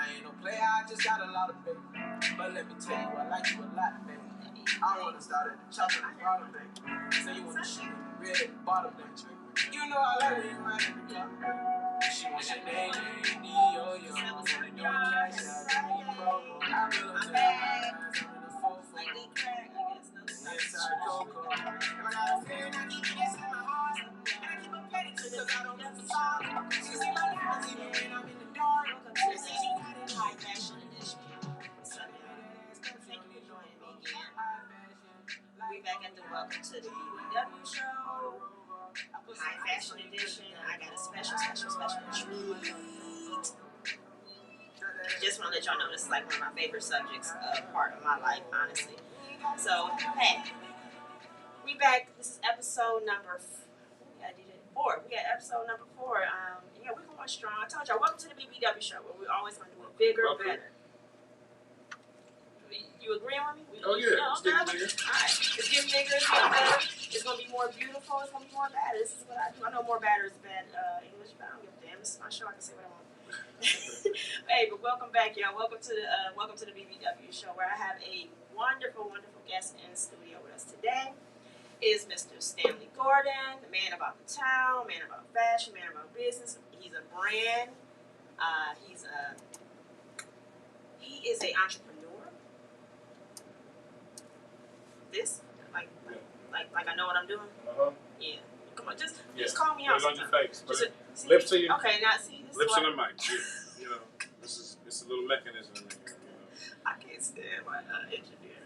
I ain't no player, I just got a lot of baby. But let me tell you, I like you a lot, baby. I wanna start at the top and the bottom, baby. Say you wanna shoot red at the bottom, baby. You know I like when you ride in the club, baby. She wants your name, yo, yo. Wanna do a cash out, give me a promo. I feel up to the eyes, I'm in the fofo. Inside Coco. And I got a feeling I keep this in my heart. And I keep a petty cause I don't have to talk. She see my diamonds even when I'm in the dark. She see you got it high fashion edition. Thank you for joining me again. We back at the Welcome to the BBW Show. High Fashion Edition. I got a special treat. Just want to let y'all know this is like one of my favorite subjects, part of my life, honestly. So, hey, we back. This is episode number 4. We got episode number 4. Yeah, we're going strong. I told y'all, welcome to the BBW Show, where we're always going to do it bigger, better. You agreeing with me? Oh, yeah. It's getting bigger. All right. It's getting bigger. It's getting better. It's going to be more beautiful. It's going to be more bad. This is what I do. I know more bad is bad English, but I don't give a damn. This is my show. I can say what I want. Hey, but welcome back, y'all. Welcome to the BBW Show, where I have a wonderful, wonderful guest in the studio with us today. Is Mr. Stanley Gordon, the man about the town, man about fashion, man about business. He's a brand. He is an entrepreneur. This, like I know what I'm doing. Yeah. Come on, just call me out. Put it on your face. Lips to you. Okay, now see this. Lips on the mic. You know, it's a little mechanism in there. You know. I can't stand my engineer.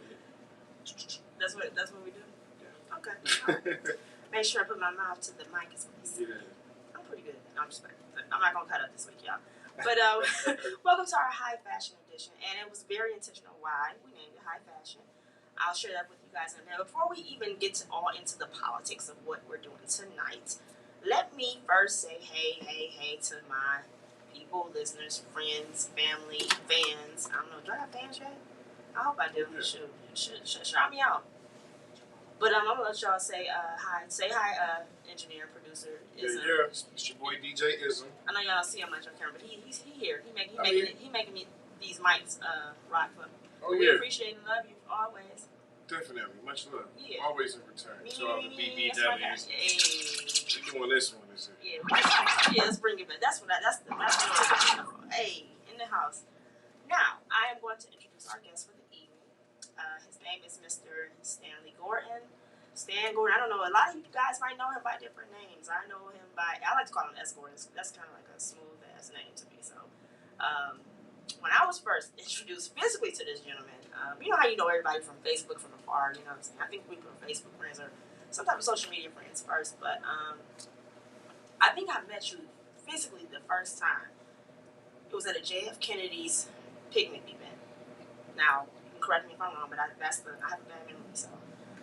That's what we do. Yeah. Okay. Right. Make sure I put my mouth to the mic as well. Yeah. I'm pretty good. No, I'm just kidding. I'm not gonna cut up this week, y'all. But welcome to our High Fashion Edition, and it was very intentional why we named it High Fashion. I'll share that with you guys in a minute. Before we even get into the politics of what we're doing tonight, let me first say hey to my people, listeners, friends, family, fans. I don't know, do I have fans yet? I hope I do. You should shout me out. But I'm gonna let y'all say hi. Say hi, engineer, producer. Yeah. It's your boy DJ Ism. I know y'all see him much on camera, but he's here. He making me these mics rock for me. Oh, we yeah. appreciate and love you always. Definitely. Much love. Yeah. Always in return to all the BBWs. Hey. We're doing this one, is it? Yeah, let's bring it back. That's what hey, in the house. Now, I am going to introduce our guest for the evening. His name is Mr. Stanley Gordon. Stan Gordon. I don't know. A lot of you guys might know him by different names. I know him by, I like to call him S. Gordon. That's kind of like a smooth ass name to me. So, when I was first introduced physically to this gentleman, you know how you know everybody from Facebook from afar, you know what I'm saying? I think we put Facebook friends or some type of social media friends first, but I think I met you physically the first time. It was at a JF Kennedy's picnic event. Now, you can correct me if I'm wrong, but I have a bad memory, so.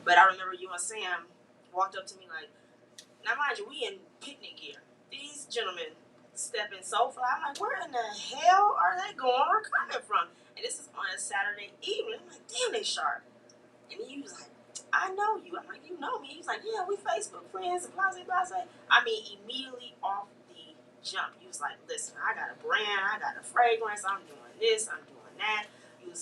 But I remember you and Sam walked up to me like, now mind you, we in picnic gear. These gentlemen stepping so fly. I'm like, where in the hell are they going or coming from? And this is on a Saturday evening. I'm like, damn, they sharp. And he was like, I know you. I'm like, you know me? He's like, yeah, we Facebook friends and blase, blase. I mean, immediately off the jump, he was like, listen, I got a brand, I got a fragrance, I'm doing this, I'm doing that. You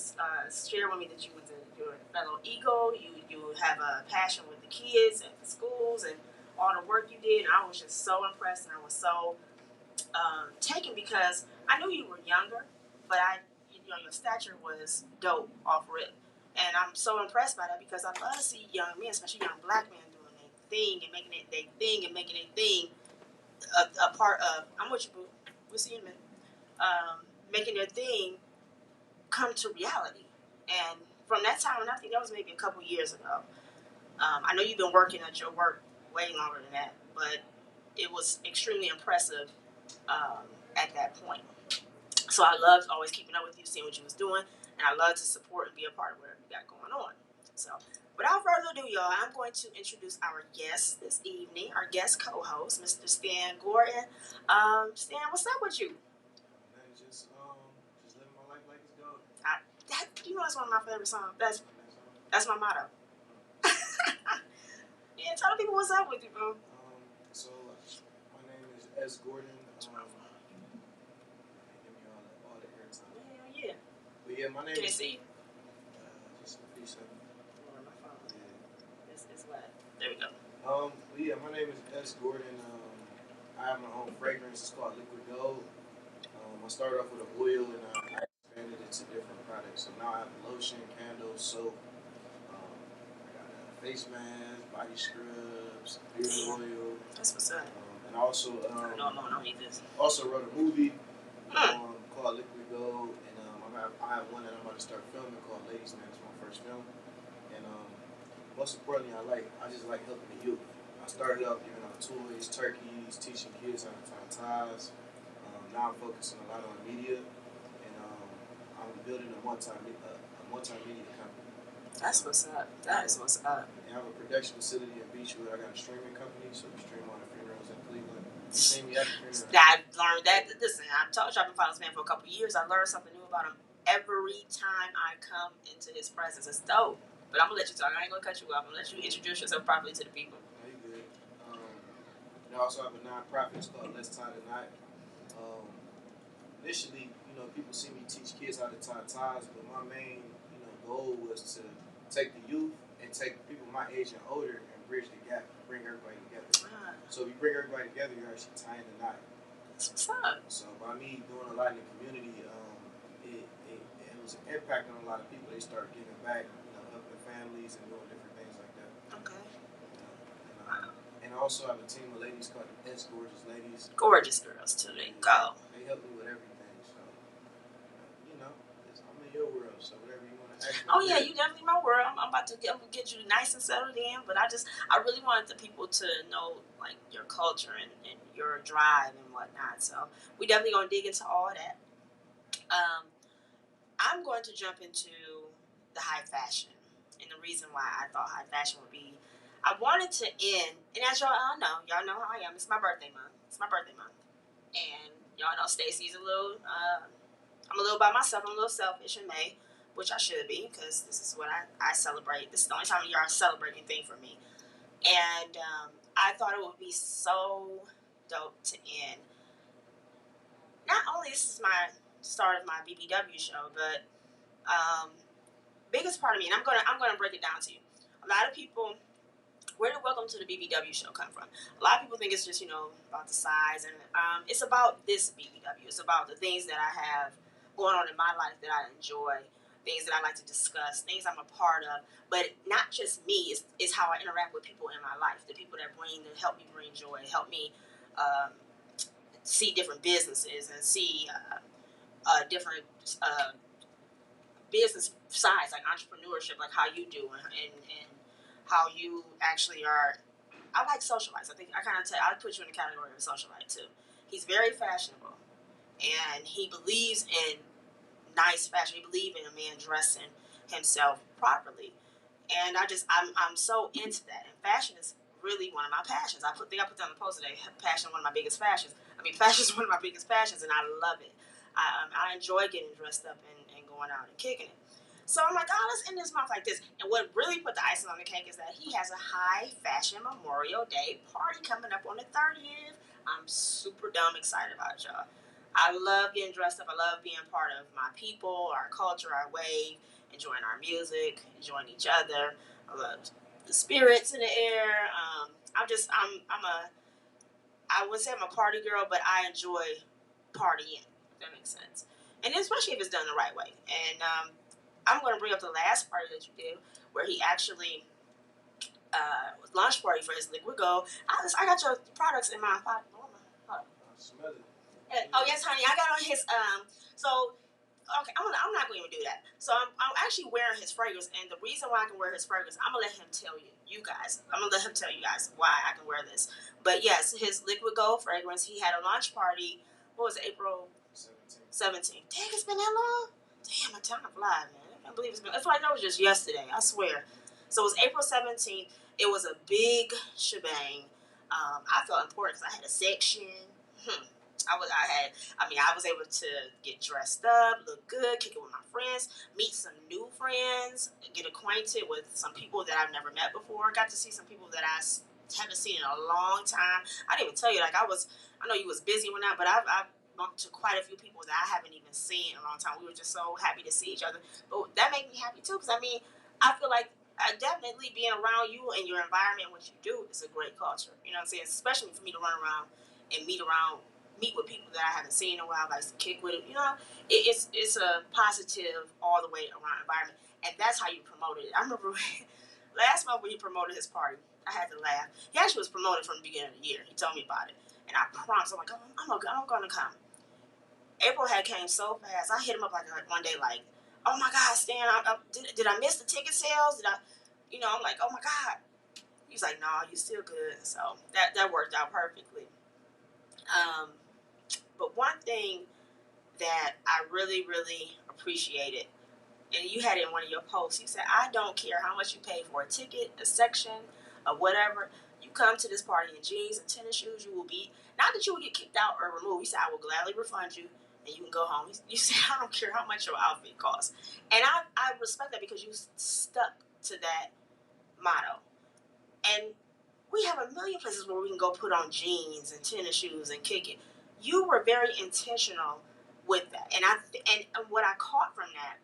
shared with me that you went to your fellow Eagle. You have a passion with the kids and the schools and all the work you did. And I was just so impressed, and I was so taken because I knew you were younger, but your stature was dope off rip, and I'm so impressed by that because I love to see young men, especially young black men, doing their thing and making it their thing and making it thing a part of. I'm with you, boo. We'll see you in a minute. Making their thing come to reality, and from that time, and I think that was maybe a couple years ago. I know you've been working at your work way longer than that, but it was extremely impressive at that point. So I loved always keeping up with you, seeing what you was doing, and I love to support and be a part of whatever you got going on. So without further ado, y'all, I'm going to introduce our guest this evening, our guest co-host, Mr. Stan Gordon. Stan, what's up with you? Man, just living my life like it's gold. You know, that's one of my favorite songs. That's my motto. Yeah, tell the people what's up with you, bro. So my name is S. Gordon. Give me all the airtime. Yeah, my name Can they is. see you? Just a few seconds. My phone. Yeah. It's what? There we go. Yeah, my name is S. Gordon. I have my own fragrance. It's called Liquid Gold. I started off with a oil and I expanded it to different products. So now I have lotion, candles, soap. I got a face mask, body scrubs, beard oil. That's what's up. And I also no, I don't need this. Also wrote a movie called Liquid Gold, and I have one that I'm about to start filming called Ladies Man. It's my first film, and most importantly, I just like helping the youth. I started off giving out toys, turkeys, teaching kids how to tie ties. Now I'm focusing a lot on media, and I'm building a multimedia company. That's what's up. That is what's up. And I have a production facility in Beachwood. I got a streaming company, so we stream all the funerals in Cleveland. You see me at the funeral. I learned that. Listen, I told you I've been following this man for a couple of years. I learned something new about him every time I come into his presence. It's dope. But I'm gonna let you talk. I ain't gonna cut you off. I'm gonna let you introduce yourself properly to the people. Oh, you good. And I also have a nonprofit. It's called Let's Tie the Knot. Initially, people see me teach kids how to tie ties, but my main, goal was to take the youth and take people my age and older and bridge the gap, bring everybody together. So if you bring everybody together, you're actually tying the knot. That's what's up. So by me doing a lot in the community, it was an impact on a lot of people. They started giving back, helping families and doing different things like that. Okay. And I also have a team of ladies called S Gorgeous Ladies. Gorgeous girls too. They go. They help me with everything. So, I'm in your world. So whatever you want to ask me. Oh yeah, you definitely my world. I'm about to get you nice and settled in. But I really wanted the people to know like your culture and your drive and whatnot. So we definitely gonna dig into all that. I'm going to jump into the high fashion, and the reason why I thought high fashion would be, I wanted to end, and as y'all know how I am. It's my birthday month. And y'all know Stacy's I'm a little by myself. I'm a little selfish in May, which I should be, because this is what I celebrate. This is the only time of year I celebrate anything for me. And I thought it would be so dope to end. Not only this is my start of my BBW show, but biggest part of me, and I'm gonna break it down to you. A lot of people, where did Welcome to the BBW show come from? A lot of people think it's just about the size, and it's about this BBW. It's about the things that I have going on in my life that I enjoy, things that I like to discuss, things I'm a part of. But not just me, it's how I interact with people in my life, the people that help me bring joy, help me see different businesses and see different business sides, like entrepreneurship, like how you do and how you actually are. I like socialites. I think I put you in the category of a socialite too. He's very fashionable, and he believes in nice fashion. He believes in a man dressing himself properly, and I'm so into that. And fashion is really one of my passions. I put that on the post today. Fashion is one of my biggest passions. Fashion is one of my biggest passions, and I love it. I enjoy getting dressed up and going out and kicking it. So I'm like, let's end this month like this. And what really put the icing on the cake is that he has a high fashion Memorial Day party coming up on the 30th. I'm super dumb excited about it, y'all. I love getting dressed up. I love being part of my people, our culture, our wave, enjoying our music, enjoying each other. I love the spirits in the air. I would say I'm a party girl, but I enjoy partying, if that makes sense. And especially if it's done the right way. And I'm going to bring up the last party that you did, where he actually launch party for his Liquid Gold. I got your products in my pocket. I smell it. Oh yes, honey. I got on his So okay, I'm not going to even do that. So I'm actually wearing his fragrance, and the reason why I can wear his fragrance, I'm gonna let him tell you guys. I'm gonna let him tell you guys why I can wear this. But yes, his Liquid Gold fragrance. He had a launch party. What was it, April 17th? Dang, it's been that long. Damn, my time flies, man. I can't believe it's been. I feel like that was just yesterday. I swear. So it was April 17th. It was a big shebang. I felt important because I had a section. I was able to get dressed up, look good, kick it with my friends, meet some new friends, get acquainted with some people that I've never met before. Got to see some people that I haven't seen in a long time. I didn't even tell you, I know you was busy when but I've bumped to quite a few people that I haven't even seen in a long time. We were just so happy to see each other. But that made me happy too, because I mean, I feel like definitely being around you and your environment, what you do, is a great culture. You know what I'm saying? Especially for me to run around and meet with people that I haven't seen in a while, like to kick with it. You know, it's a positive all the way around environment, and that's how you promoted it. I remember last month when he promoted his party, I had to laugh. He actually was promoted from the beginning of the year. He told me about it, and I promised, I'm like, I'm gonna come. April had came so fast. I hit him up like one day, like, oh my God, Stan, did I miss the ticket sales? Did I, I'm like, oh my God. He's like, no, you're still good. So that worked out perfectly. But one thing that I really, really appreciated, and you had it in one of your posts, you said, I don't care how much you pay for a ticket, a section, or whatever. You come to this party in jeans and tennis shoes, you will be, not that you will get kicked out or removed. You said, I will gladly refund you and you can go home. You said, I don't care how much your outfit costs. And I respect that because you stuck to that motto. And we have a million places where we can go put on jeans and tennis shoes and kick it. You were very intentional with that. And what I caught from that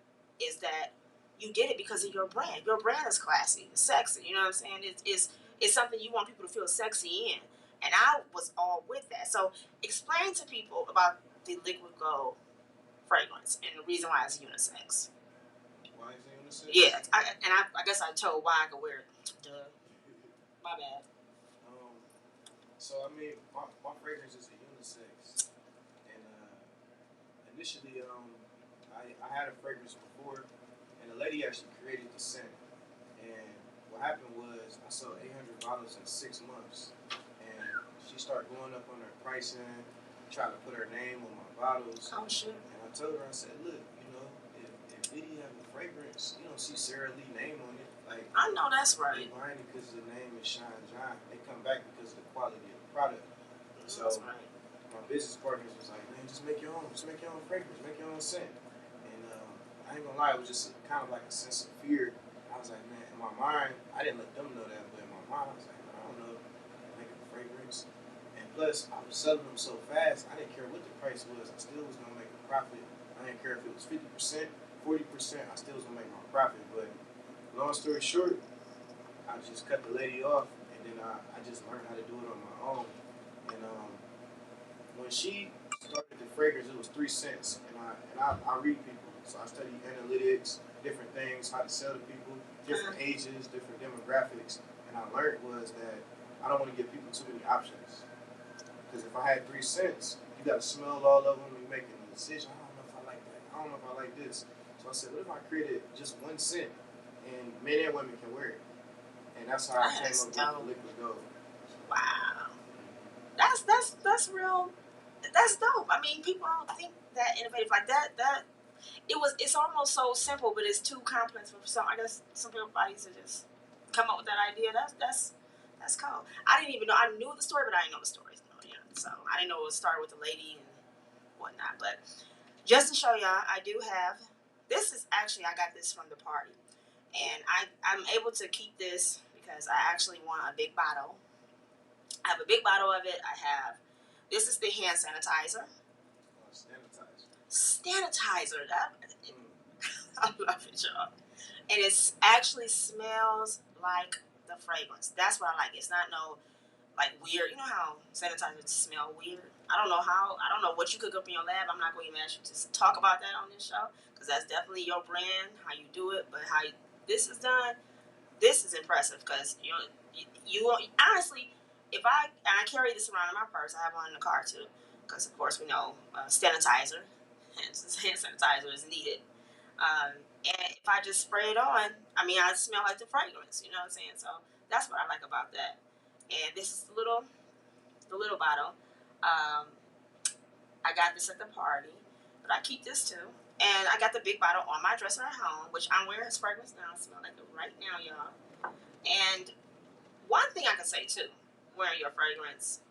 is that you did it because of your brand. Your brand is classy, it's sexy. You know what I'm saying? It's something you want people to feel sexy in. And I was all with that. So explain to people about the Liquid Gold fragrance and the reason why it's unisex. Why is it unisex? Yeah, I guess I told why I could wear it. Duh. My bad. So I mean, my fragrance is a unisex, and initially, I had a fragrance before, and the lady actually created the scent. And what happened was I sold 800 bottles in 6 months, and she started going up on her pricing, trying to put her name on my bottles. Oh shit. And I told her, I said, look, if Diddy have a fragrance, you don't see Sarah Lee name on it. Like, I know that's right. they buying it because the name is Shine John. They come back because of the quality of the product. So that's right. my business partners was like, man, just make your own fragrance, make your own scent. And I ain't gonna lie, it was just kind of like a sense of fear. I was like, man, in my mind, I didn't let them know that, but in my mind, I was like, man, I don't know, making a fragrance. And plus, I was selling them so fast, I didn't care what the price was. I still was gonna make a profit. I didn't care if it was 50%, 40%. I still was gonna make my profit. But long story short, I just cut the lady off, and then I just learned how to do it on my own. And when she started the fragrance, it was 3 cents, and I read people, so I study analytics, different things, how to sell to people, different ages, different demographics, and I learned was that I don't want to give people too many options, because if I had 3 cents, you got to smell all of them and making a decision. I don't know if I like that. I don't know if I like this. So I said, what if I created just 1 cent, and men and women can wear it? And that's how I came up with the Liquid Gold. Wow. That's real. That's dope. I mean, people don't think that innovative like that. It's almost so simple, but it's too complex for some. I guess some people bodies to just come up with that idea. That's cool. I didn't even know. I knew the story, but I didn't know the story. So I didn't know it started with the lady and whatnot. But just to show y'all, I do have. This is actually, I got this from the party, and I'm able to keep this because I actually want a big bottle. I have a big bottle of it. This is the hand sanitizer. Sanitizer. I love it, y'all. And it actually smells like the fragrance. That's what I like. It's not no like weird. You know how sanitizers smell weird? I don't know what you cook up in your lab. I'm not going to even ask you to talk about that on this show because that's definitely your brand, how you do it. But this is done, this is impressive because you honestly, if I carry this around in my purse, I have one in the car too, because of course we know sanitizer, hand sanitizer is needed. And if I just spray it on, I mean, I smell like the fragrance. You know what I'm saying? So that's what I like about that. And this is the little bottle. I got this at the party, but I keep this too. And I got the big bottle on my dresser at home, which I'm wearing his fragrance now. I smell like it right now, y'all. And one thing I can say too, wearing your fragrance,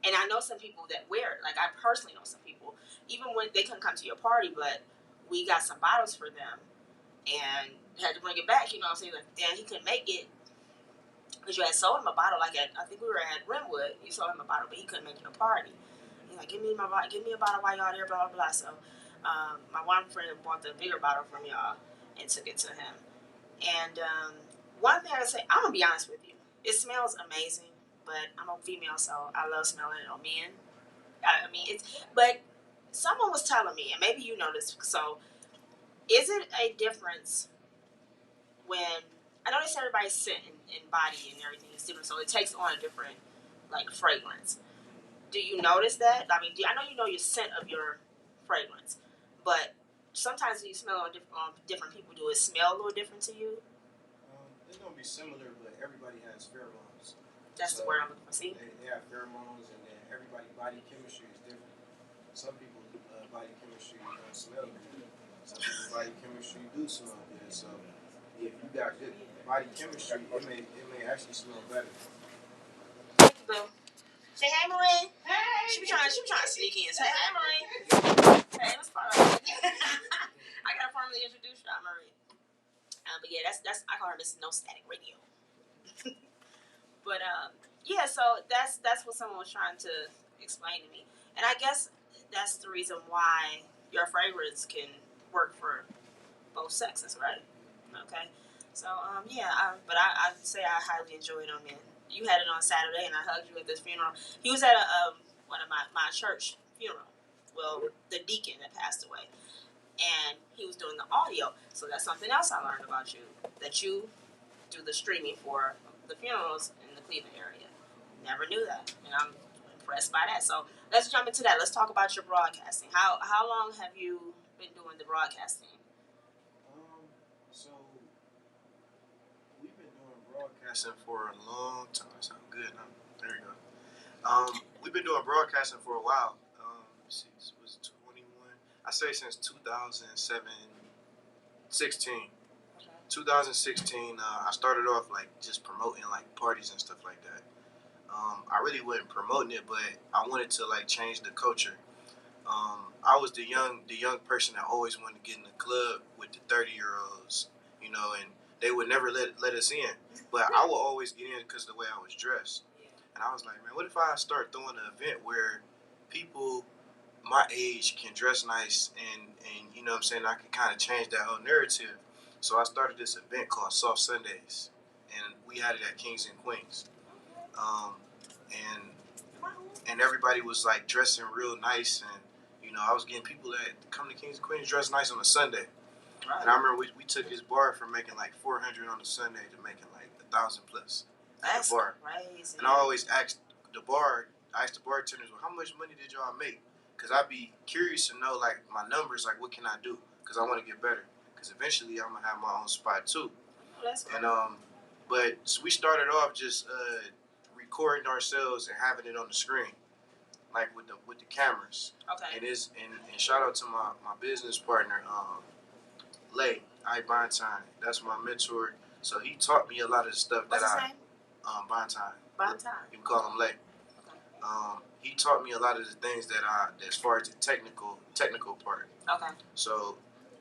and I know some people that wear it. Like I personally know some people, even when they couldn't come to your party, but we got some bottles for them and had to bring it back. You know what I'm saying? Like, damn, he couldn't make it because you had sold him a bottle. Like I think we were at Rimwood. You sold him a bottle, but he couldn't make it a party. like, give me a bottle while y'all there, blah, blah, blah. So my one friend bought the bigger bottle from y'all and took it to him. And one thing I would say, I'm going to be honest with you. It smells amazing, but I'm a female, so I love smelling it on men. I mean, but someone was telling me, and maybe you know this, so is it a difference when, I know they say everybody's scent and body and everything is different, so it takes on a different, like, fragrance. Do you notice that? I mean, I know you know your scent of your fragrance, but sometimes when you smell on different people, do it smell a little different to you? It's going to be similar, but everybody has pheromones. That's the word I'm looking for. See? They have pheromones, and then everybody's body chemistry is different. Some people's body chemistry don't smell good. Some people's body chemistry do smell good. So if you got good body chemistry, it may actually smell better. Boo. Say hey, Marie. Hey. She be trying to sneak in. Say hey, Marie. Hey, Miss Parker. I gotta formally introduce you, Marie. But yeah, that's I call her Miss No Static Radio. But yeah, so that's what someone was trying to explain to me, and I guess that's the reason why your fragrance can work for both sexes, right? Okay. So but I'd say I highly enjoyed him. And you had it on Saturday, and I hugged you at this funeral. He was at one of my church funeral. Well, the deacon that passed away, and he was doing the audio. So that's something else I learned about you, that you do the streaming for the funerals in the Cleveland area. Never knew that, and I'm impressed by that. So let's jump into that. Let's talk about your broadcasting. How long have you been doing the broadcasting? So we've been doing broadcasting for a long time. That sounds good. There you go. We've been doing broadcasting for a while. Since was 21. I say since 2016. 2016. I started off like just promoting like parties and stuff like that. I really wasn't promoting it, but I wanted to like change the culture. I was the young person that always wanted to get in the club with the 30-year-olds, you know, and they would never let us in. But I would always get in because of the way I was dressed. And I was like, man, what if I start throwing an event where people my age can dress nice and you know what I'm saying, I can kind of change that whole narrative. So I started this event called Soft Sundays, and we had it at Kings and Queens. And everybody was like dressing real nice, and you know, I was getting people that come to Kings and Queens dressed nice on a Sunday. Right. And I remember we took this bar from making like 400 on a Sunday to making like 1,000 plus. That's bar. Crazy. And I always asked the bartenders, well, how much money did y'all make? Because I'd be curious to know like my numbers, like what can I do? Because I want to get better. Because eventually I'm gonna have my own spot too. Oh, that's cool. And but so we started off just recording ourselves and having it on the screen, like with the cameras. Okay. And shout out to my business partner, Lay Bantine. That's my mentor. So he taught me a lot of the stuff What's his name? Bantine. Bantine. You can call him Lay. Okay. He taught me a lot of the things that as far as the technical part. Okay. So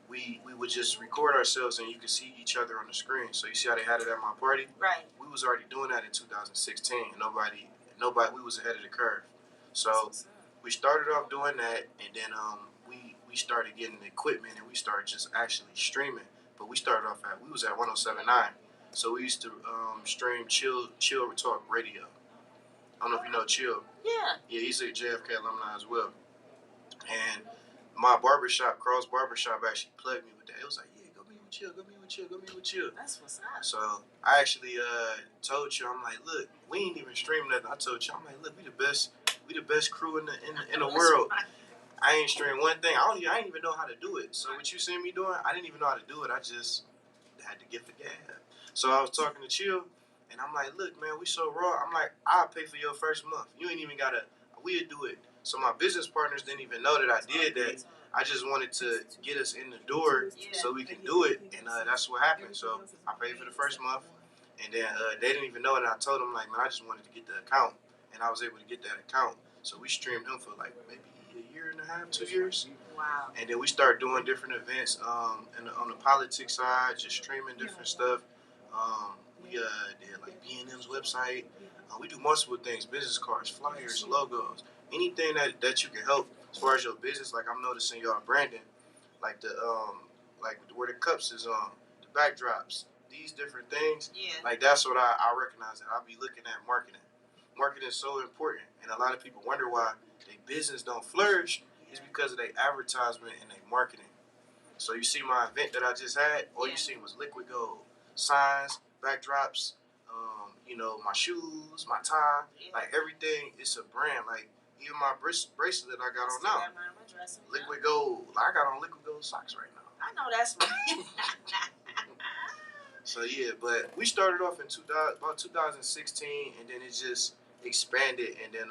we would just record ourselves and you could see each other on the screen. So you see how they had it at my party? Right. We was already doing that in 2016. Nobody, we was ahead of the curve. So we started off doing that, and then we started getting equipment, and we started just actually streaming. But we was at 107.9. So we used to stream Chill Talk Radio. I don't know if you know Chill. Yeah. Yeah, he's a JFK alumni as well. And my barbershop, Cross Barbershop, actually plugged me with that. It was like, yeah, go meet with Chill. That's what's up. So I actually told you, I'm like, look, we ain't even streaming nothing. I told you, I'm like, look, we the best crew in the world. Right. I ain't streamed one thing. I didn't even know how to do it. So what you see me doing, I didn't even know how to do it. I just had to get the gab. So I was talking to Chill, and I'm like, look, man, we so raw. I'm like, I'll pay for your first month. You ain't even gotta. We'll do it. So my business partners didn't even know that I did that. I just wanted to get us in the door so we can do it, and that's what happened. So I paid for the first month, and then they didn't even know it. And I told them, like, man, I just wanted to get the account, and I was able to get that account. So we streamed him for like maybe a year and a half, 2 years. Wow. And then we started doing different events and on the politics side, just streaming different stuff. We did like B&M's website. We do multiple things: business cards, flyers, logos. anything that you can help as far as your business. Like I'm noticing y'all branding, like the like where the cups is on, the backdrops, these different things. Yeah. Like that's what I recognize that I'll be looking at marketing. Marketing is so important, and a lot of people wonder why their business don't flourish. Is because of their advertisement and their marketing. So you see my event that I just had, all you seen was liquid gold, signs, backdrops, my shoes, my tie, like everything. It's a brand. Like even my bracelet I got on now, liquid gold. I got on liquid gold socks right now. I know that's right. So yeah, but we started off in about 2016, and then it just expanded, and then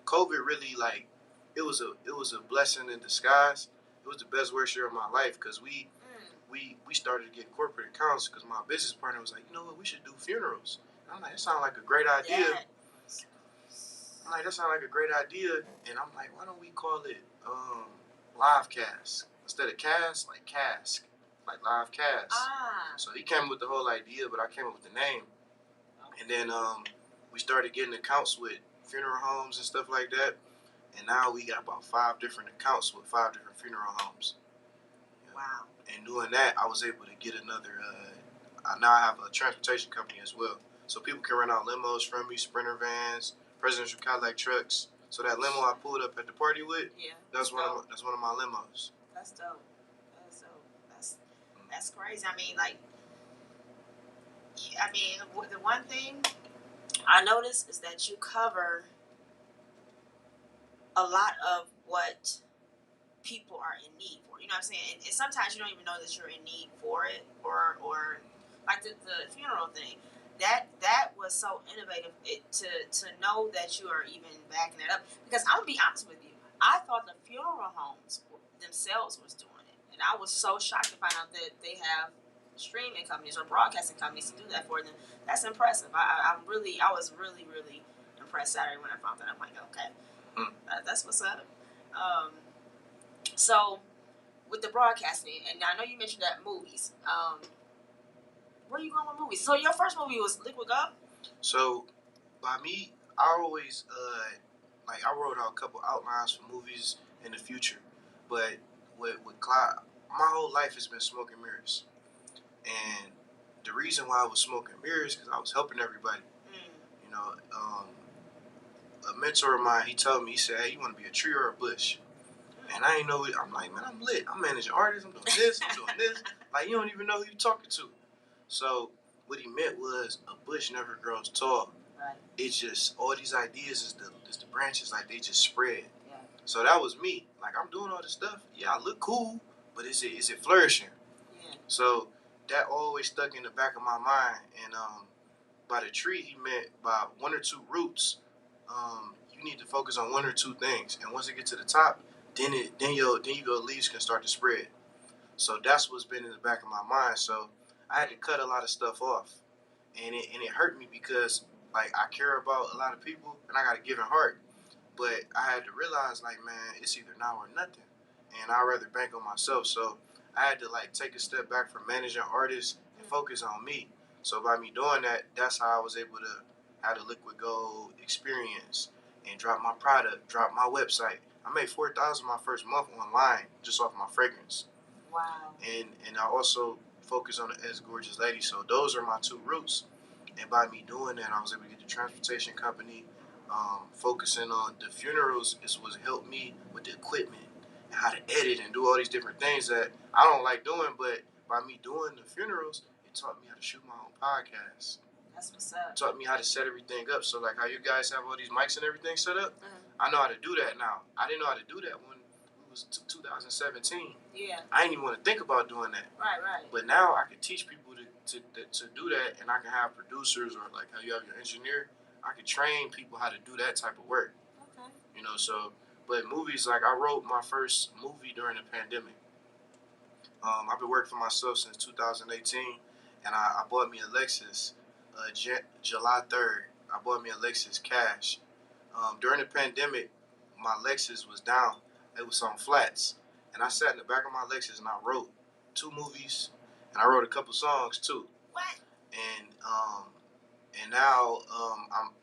COVID really it was a blessing in disguise. It was the best worst year of my life because we started to get corporate accounts because my business partner was like, you know what, we should do funerals. And I'm like, that sounds like a great idea. I'm like, that sounds like a great idea, and I'm like, why don't we call it live cast instead of cast, like cask, like live cast. So he came up with the whole idea, but I came up with the name, and then we started getting accounts with funeral homes and stuff like that. And now we got about 5 different accounts with 5 different funeral homes. Wow. And doing that, I was able to get another, now I have a transportation company as well. So people can rent out limos from me, Sprinter vans, presidential Cadillac trucks. So that limo I pulled up at the party with, that's one of my limos. That's dope. That's crazy. I mean, the one thing I noticed is that you cover a lot of what people are in need for. You know what I'm saying? And sometimes you don't even know that you're in need for it, or like the funeral thing. That was so innovative to know that you are even backing it up. Because I'm gonna be honest with you, I thought the funeral homes themselves was doing it, and I was so shocked to find out that they have streaming companies or broadcasting companies to do that for them. That's impressive. I was really impressed Saturday when I found that. I'm like, okay, that's what's up. So with the broadcasting, and I know you mentioned that movies. Where are you going with movies? So your first movie was Liquid Gold? So by me, I always I wrote out a couple outlines for movies in the future, but with Clyde, my whole life has been smoking mirrors, and the reason why I was smoking mirrors because I was helping everybody. You know, a mentor of mine, he told me, he said, "Hey, you want to be a tree or a bush?" And I ain't know it. I'm like, man, I'm lit. I'm managing artists. I'm doing this. I'm doing this. Like, you don't even know who you're talking to. So what he meant was a bush never grows tall. Right. It's just all these ideas is the branches, like they just spread. Yeah. So that was me. Like I'm doing all this stuff. Yeah, I look cool, but is it flourishing? Yeah. So that always stuck in the back of my mind. And by the tree, he meant by 1 or 2 roots. You need to focus on 1 or 2 things, and once it gets to the top, then your leaves can start to spread. So that's what's been in the back of my mind. So I had to cut a lot of stuff off, and it hurt me because like I care about a lot of people and I got a giving heart, but I had to realize like, man, it's either now or nothing, and I'd rather bank on myself. So I had to like take a step back from managing artists and focus on me. So by me doing that, that's how I was able to have the Liquid Gold experience and drop my product, drop my website. I made $4,000 my first month online just off my fragrance. Wow. And I also focus on the As Gorgeous Lady. So those are my 2 roots. And by me doing that, I was able to get the transportation company. Focusing on the funerals is what helped me with the equipment and how to edit and do all these different things that I don't like doing. But by me doing the funerals, it taught me how to shoot my own podcast. That's what's up. It taught me how to set everything up. So like how you guys have all these mics and everything set up, I know how to do that now. I didn't know how to do that when it was 2017. Yeah. I didn't even want to think about doing that. Right. But now I can teach people to do that, and I can have producers or like how you have your engineer. I can train people how to do that type of work. Okay. You know, so but movies, like I wrote my first movie during the pandemic. I've been working for myself since 2018, and I bought me a Lexus July 3rd. I bought me a Lexus cash. During the pandemic, my Lexus was down. It was on flats. And I sat in the back of my Lexus and I wrote 2 movies, and I wrote a couple songs too. What? And And now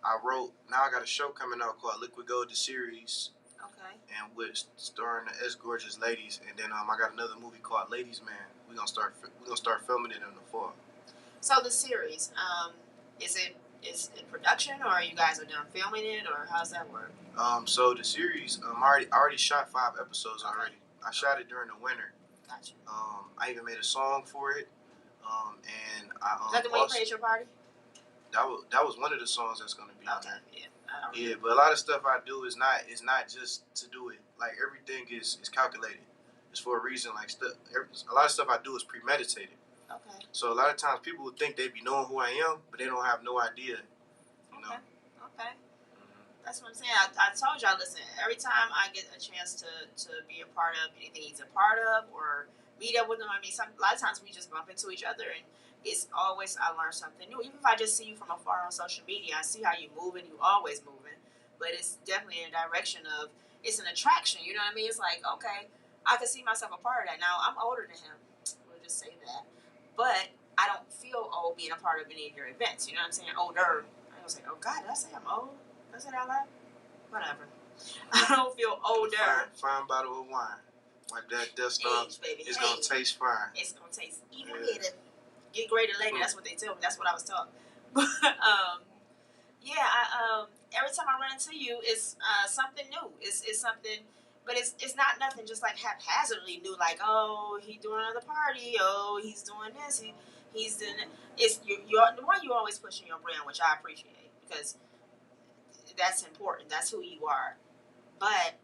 I got a show coming out called Liquid Gold the series, Okay. and with starring the S Gorgeous ladies. And then I got another movie called Ladies Man. We're gonna start filming it in the fall. So the series, is it production, or you guys are done filming it, or how's that work? So the series, I already shot 5 episodes already. I shot it during the winter. Gotcha. I even made a song for it. And I Is that the one you played at your party? That was one of the songs that's gonna be on there. Yeah. Yeah, but a lot of stuff I do is not just to do it. Like everything is calculated. It's for a reason. Like a lot of stuff I do is premeditated. Okay. So a lot of times people would think they be knowing who I am, but they don't have no idea. You know. Okay. That's what I'm saying. I told y'all, listen, every time I get a chance to be a part of anything he's a part of or meet up with him, I mean, a lot of times we just bump into each other, and it's always I learn something new. Even if I just see you from afar on social media, I see how you moving. You always moving, but it's definitely in a direction of it's an attraction. You know what I mean? It's like, okay, I can see myself a part of that. Now I'm older than him. We'll just say that, but I don't feel old being a part of any of your events. You know what I'm saying? Older. I was like, oh God, did I say I'm old? Did I say that out loud? Whatever. I don't feel older. Fine bottle of wine. Like that stuff. It's gonna taste fine. It's gonna taste even better. Get greater later. That's what they tell me. That's what I was taught. But yeah, every time I run into you, it's something new. It's something, but it's not nothing just like haphazardly new. Like, oh, he's doing another party. Oh, he's doing this. He's doing it. It's you're the one you always pushing your brand, which I appreciate because that's important. That's who you are. But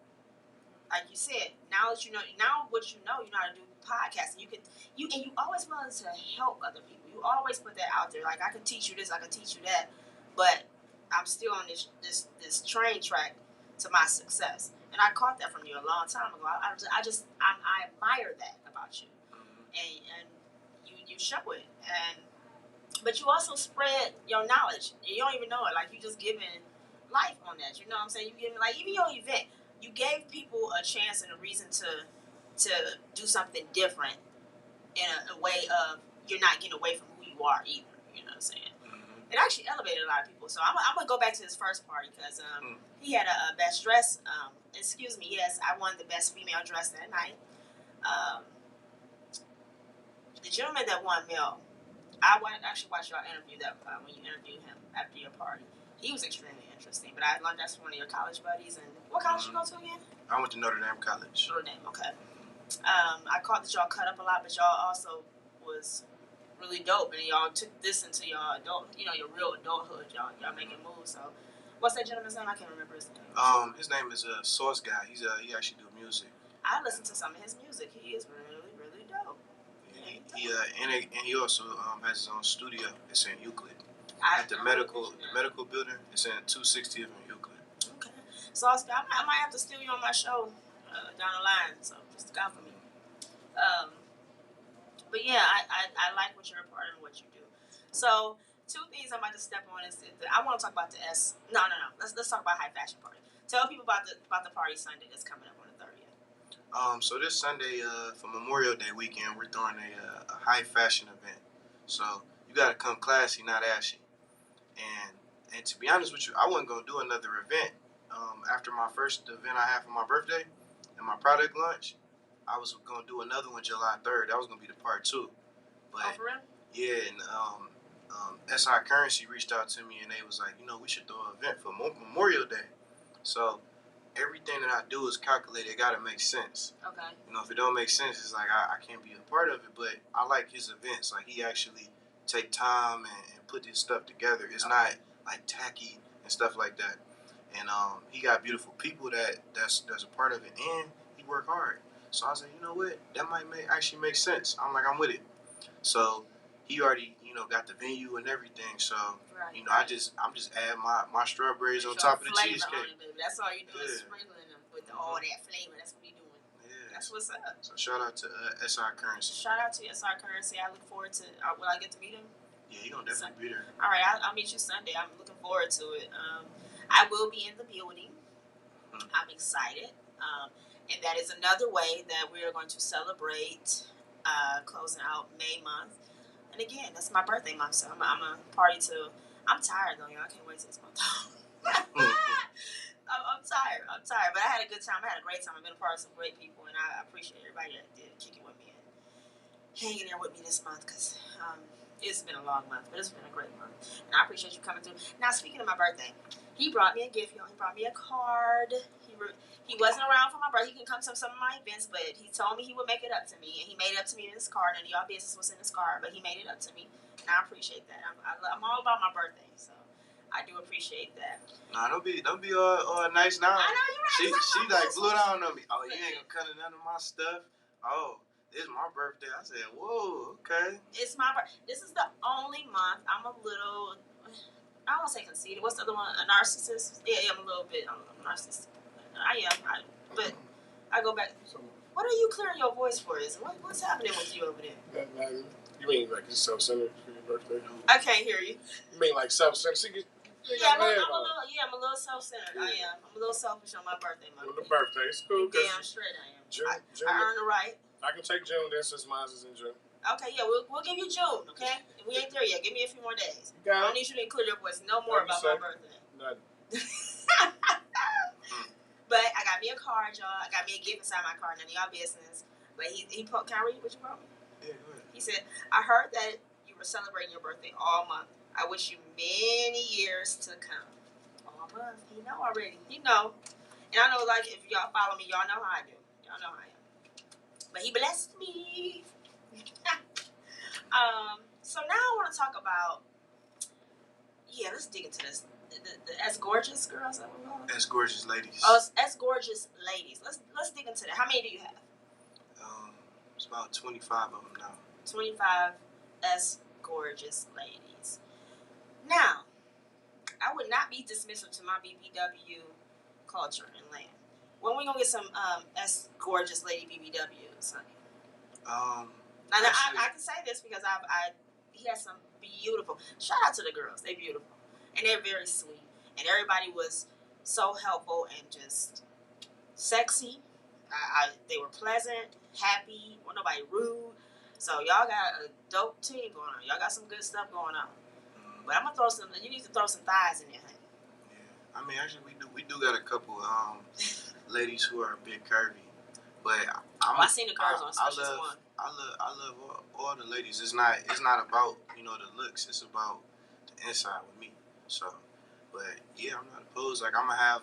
like you said, now what you know how to do podcasting. You always willing to help other people. You always put that out there. Like, I can teach you this, I can teach you that, but I'm still on this train track to my success. And I caught that from you a long time ago. I admire that about you, and you show it. But you also spread your knowledge. You don't even know it. Like, you just giving life on that. You know what I'm saying? You giving, like, even your event. You gave people a chance and a reason to do something different in a way of you're not getting away from who you are either. You know what I'm saying? Mm-hmm. It actually elevated a lot of people. So I'm going to go back to his first party because he had a best dress. Yes, I won the best female dress that night. The gentleman that won male, I actually watched y'all interview that when you interviewed him after your party. He was extremely interesting, but I learned that's one of your college buddies. And what college you go to again? I went to Notre Dame College. Notre Dame, okay. I caught that y'all cut up a lot, but y'all also was really dope, and y'all took this into your adult, your real adulthood. Y'all making moves. So, what's that gentleman's name? I can't remember his name. His name is Source Guy. He actually do music. I listen to some of his music. He is really, really dope. And he also has his own studio. It's in Euclid. At the medical building. It's in 260th and Euclid. Okay. So I might have to steal you on my show down the line. So just look out for me. But yeah, I like what you're a part of and what you do. So 2 things I'm about to step on is I want to talk about the No. Let's talk about High Fashion Party. Tell people about the party Sunday that's coming up on the 30th. So this Sunday for Memorial Day weekend, we're throwing a high fashion event. So you gotta come classy, not ashy. And to be honest with you, I wasn't gonna do another event. After my first event I had for my birthday and my product launch, I was gonna do another one July 3rd. That was gonna be the part 2. But for real? Yeah, and SI Currency reached out to me and they was like, we should throw an event for Memorial Day. So everything that I do is calculated. It gotta make sense. Okay. If it don't make sense, it's like I can't be a part of it. But I like his events. Like, he actually take time and put this stuff together. It's not like tacky and stuff like that. And he got beautiful people that's a part of it, and he work hard. So I was like, you know what? That might actually make sense. I'm with it. So he already, got the venue and everything. So right. I'm just adding my strawberries on top of the cheesecake. On it, baby. That's all you do is sprinkling them with all that flavor. That's what we doing. Yeah. That's what's up. So shout out to SI Currency. Shout out to SI Currency. I look forward to. Will I get to meet him? Yeah, you're gonna definitely be there. All right, I'll meet you Sunday. I'm looking forward to it. I will be in the building. I'm excited. And that is another way that we are going to celebrate closing out May month. And again, that's my birthday month, so I'm a party to I'm tired though, y'all. I can't wait till it's month. I'm tired. But I had a good time. I had a great time. I've been a part of some great people, and I appreciate everybody that did kick it with me and hanging there with me this month because it's been a long month, but it's been a great month. And I appreciate you coming through. Now, speaking of my birthday, he brought me a gift, y'all. He brought me a card. He wasn't around for my birthday. He can come to some of my events, but he told me he would make it up to me, and he made it up to me in this card. And y'all business was in this card, but he made it up to me, and I appreciate that. I'm all about my birthday, so I do appreciate that. Nah, don't be all nice now. I know you're right. She like blew down on me. Oh, you ain't gonna cut none of my stuff. Oh, it's my birthday. I said, whoa, okay. It's my birthday. This is the only month I'm a little. I don't want to say conceited. What's the other one? A narcissist? Yeah, I'm a little bit. I'm a narcissist. I am. But I go back. What are you clearing your voice for? What's happening with you over there? You mean like you're self-centered for your birthday? I can't hear you. You mean like self-centered? I'm a little self-centered. Yeah. I am. I'm a little selfish on my birthday month. Well, the birthday is cool. Damn straight I am. June, I earned the right. I can take June then since mine is in June. Okay, yeah, we'll give you June, okay? We ain't there yet. Give me a few more days. You I don't need you to clear your voice no more about my birthday. Nothing. But I got me a card, y'all. I got me a gift inside my card. None of y'all business. But can I read what you wrote me? Yeah, go ahead. He said, I heard that you were celebrating your birthday all month. I wish you many years to come. All month. He know already. He know. And I know, like, if y'all follow me, y'all know how I do. Y'all know how I am. But he blessed me. So now I want to talk about, let's dig into this. The As Gorgeous girls, that we're calling? As Gorgeous Ladies. Oh, As Gorgeous Ladies. Let's dig into that. How many do you have? It's about 25 of them now. 25 As Gorgeous Ladies. Now, I would not be dismissive to my BBW culture and land. When we gonna get some As Gorgeous Lady BBWs, honey? Now, I can say this because he has some beautiful. Shout out to the girls, they beautiful and they're very sweet, and everybody was so helpful and just sexy. They were pleasant, happy, wasn't nobody rude. So y'all got a dope team going on. Y'all got some good stuff going on. But I'm gonna throw some. You need to throw some thighs in there, honey. Yeah, I mean actually we do got a couple ladies who are a bit curvy, but I seen the curves on Special One. I love all the ladies. It's not about the looks. It's about the inside with me. So, but yeah, I'm not opposed. Like I'm gonna have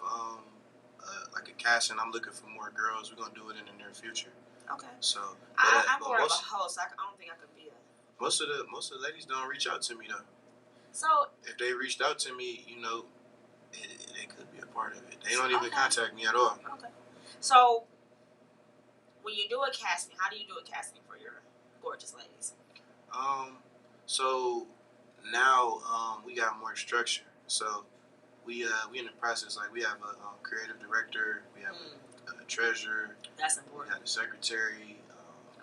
like a casting. I'm looking for more girls. We're gonna do it in the near future. Okay. So I'm more of a host. I don't think I could be a. Most of the ladies don't reach out to me though. So if they reached out to me, they could be a part of it. They don't even contact me at all. Okay. So when you do a casting, how do you do a casting for your gorgeous ladies? So now we got more structure. So we in the process. Like we have a creative director. We have a treasurer. That's important. We got a secretary.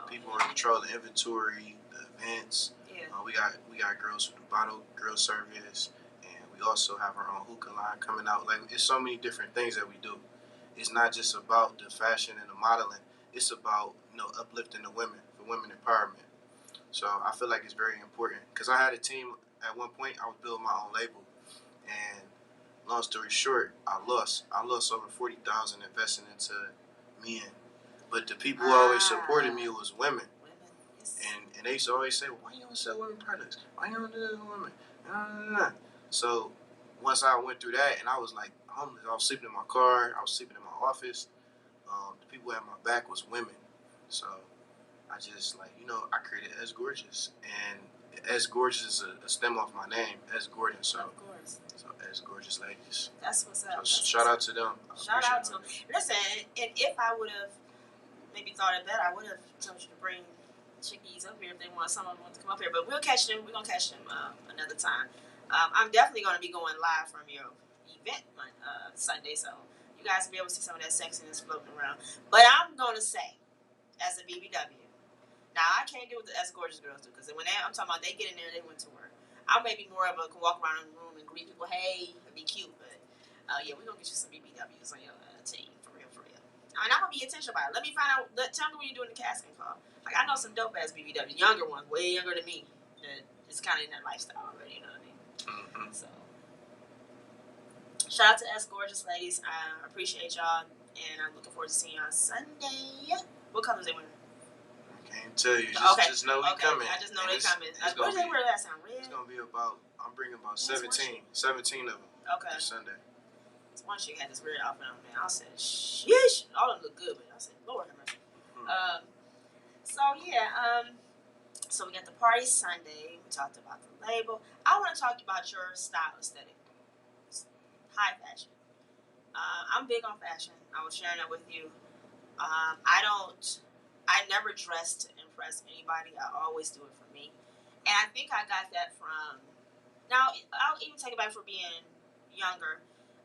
People in control of the inventory, the events. Yeah. We got girls from the bottle girl service, and we also have our own hookah line coming out. Like it's so many different things that we do. It's not just about the fashion and the modeling. It's about uplifting the women for women empowerment. So I feel like it's very important because I had a team at one point. I was building my own label, and long story short, I lost over $40,000 investing into men. But the people who always supported me was women. And they used to always say, well, why you don't sell women products? Why you don't do this with women? So once I went through that and I was like homeless, I was sleeping in my car, I was sleeping in my office. The people at my back was women. So I just I created As Gorgeous. And As Gorgeous is a stem off my name, As Gordon. So, of course. So As Gorgeous Ladies. That's what's up. So shout out to them. Shout out to them. Listen, and if I would have maybe thought it better, I would have told you to bring chickies up here if someone wants to come up here. But we'll catch them. We're gonna catch them another time. I'm definitely gonna be going live from your event on Sunday, so you guys will be able to see some of that sexiness floating around. But I'm gonna say, as a BBW, now I can't do what the As Gorgeous girls do because I'm talking about they get in there, they went to work. I may be more of a can walk around in the room and greet people, hey, and be cute, but yeah, we're gonna get you some BBWs on your team for real. I mean, I'm gonna be intentional about it. Let me find out. Tell me what you're doing the casting call. Like I know some dope ass BBWs, younger ones, way younger than me, that is kind of in that lifestyle already. You know what I mean? Mm-hmm. So, shout out to us gorgeous ladies. I appreciate y'all, and I'm looking forward to seeing y'all Sunday. What colors they wearing? I can't tell you. Just know we coming. I just know they coming. What did they wear last time? Red? It's gonna be about. I'm bringing about 17 of them. Okay. This Sunday. One chick had this red outfit on, man. I said, sheesh. All of them look good, but I said, Lord have mercy. So we got the party Sunday. We talked about the label. I want to talk about your style aesthetic. High fashion. I'm big on fashion. I was sharing that with you. I never dress to impress anybody. I always do it for me. And I think I got that from, now I'll even take it back for being younger.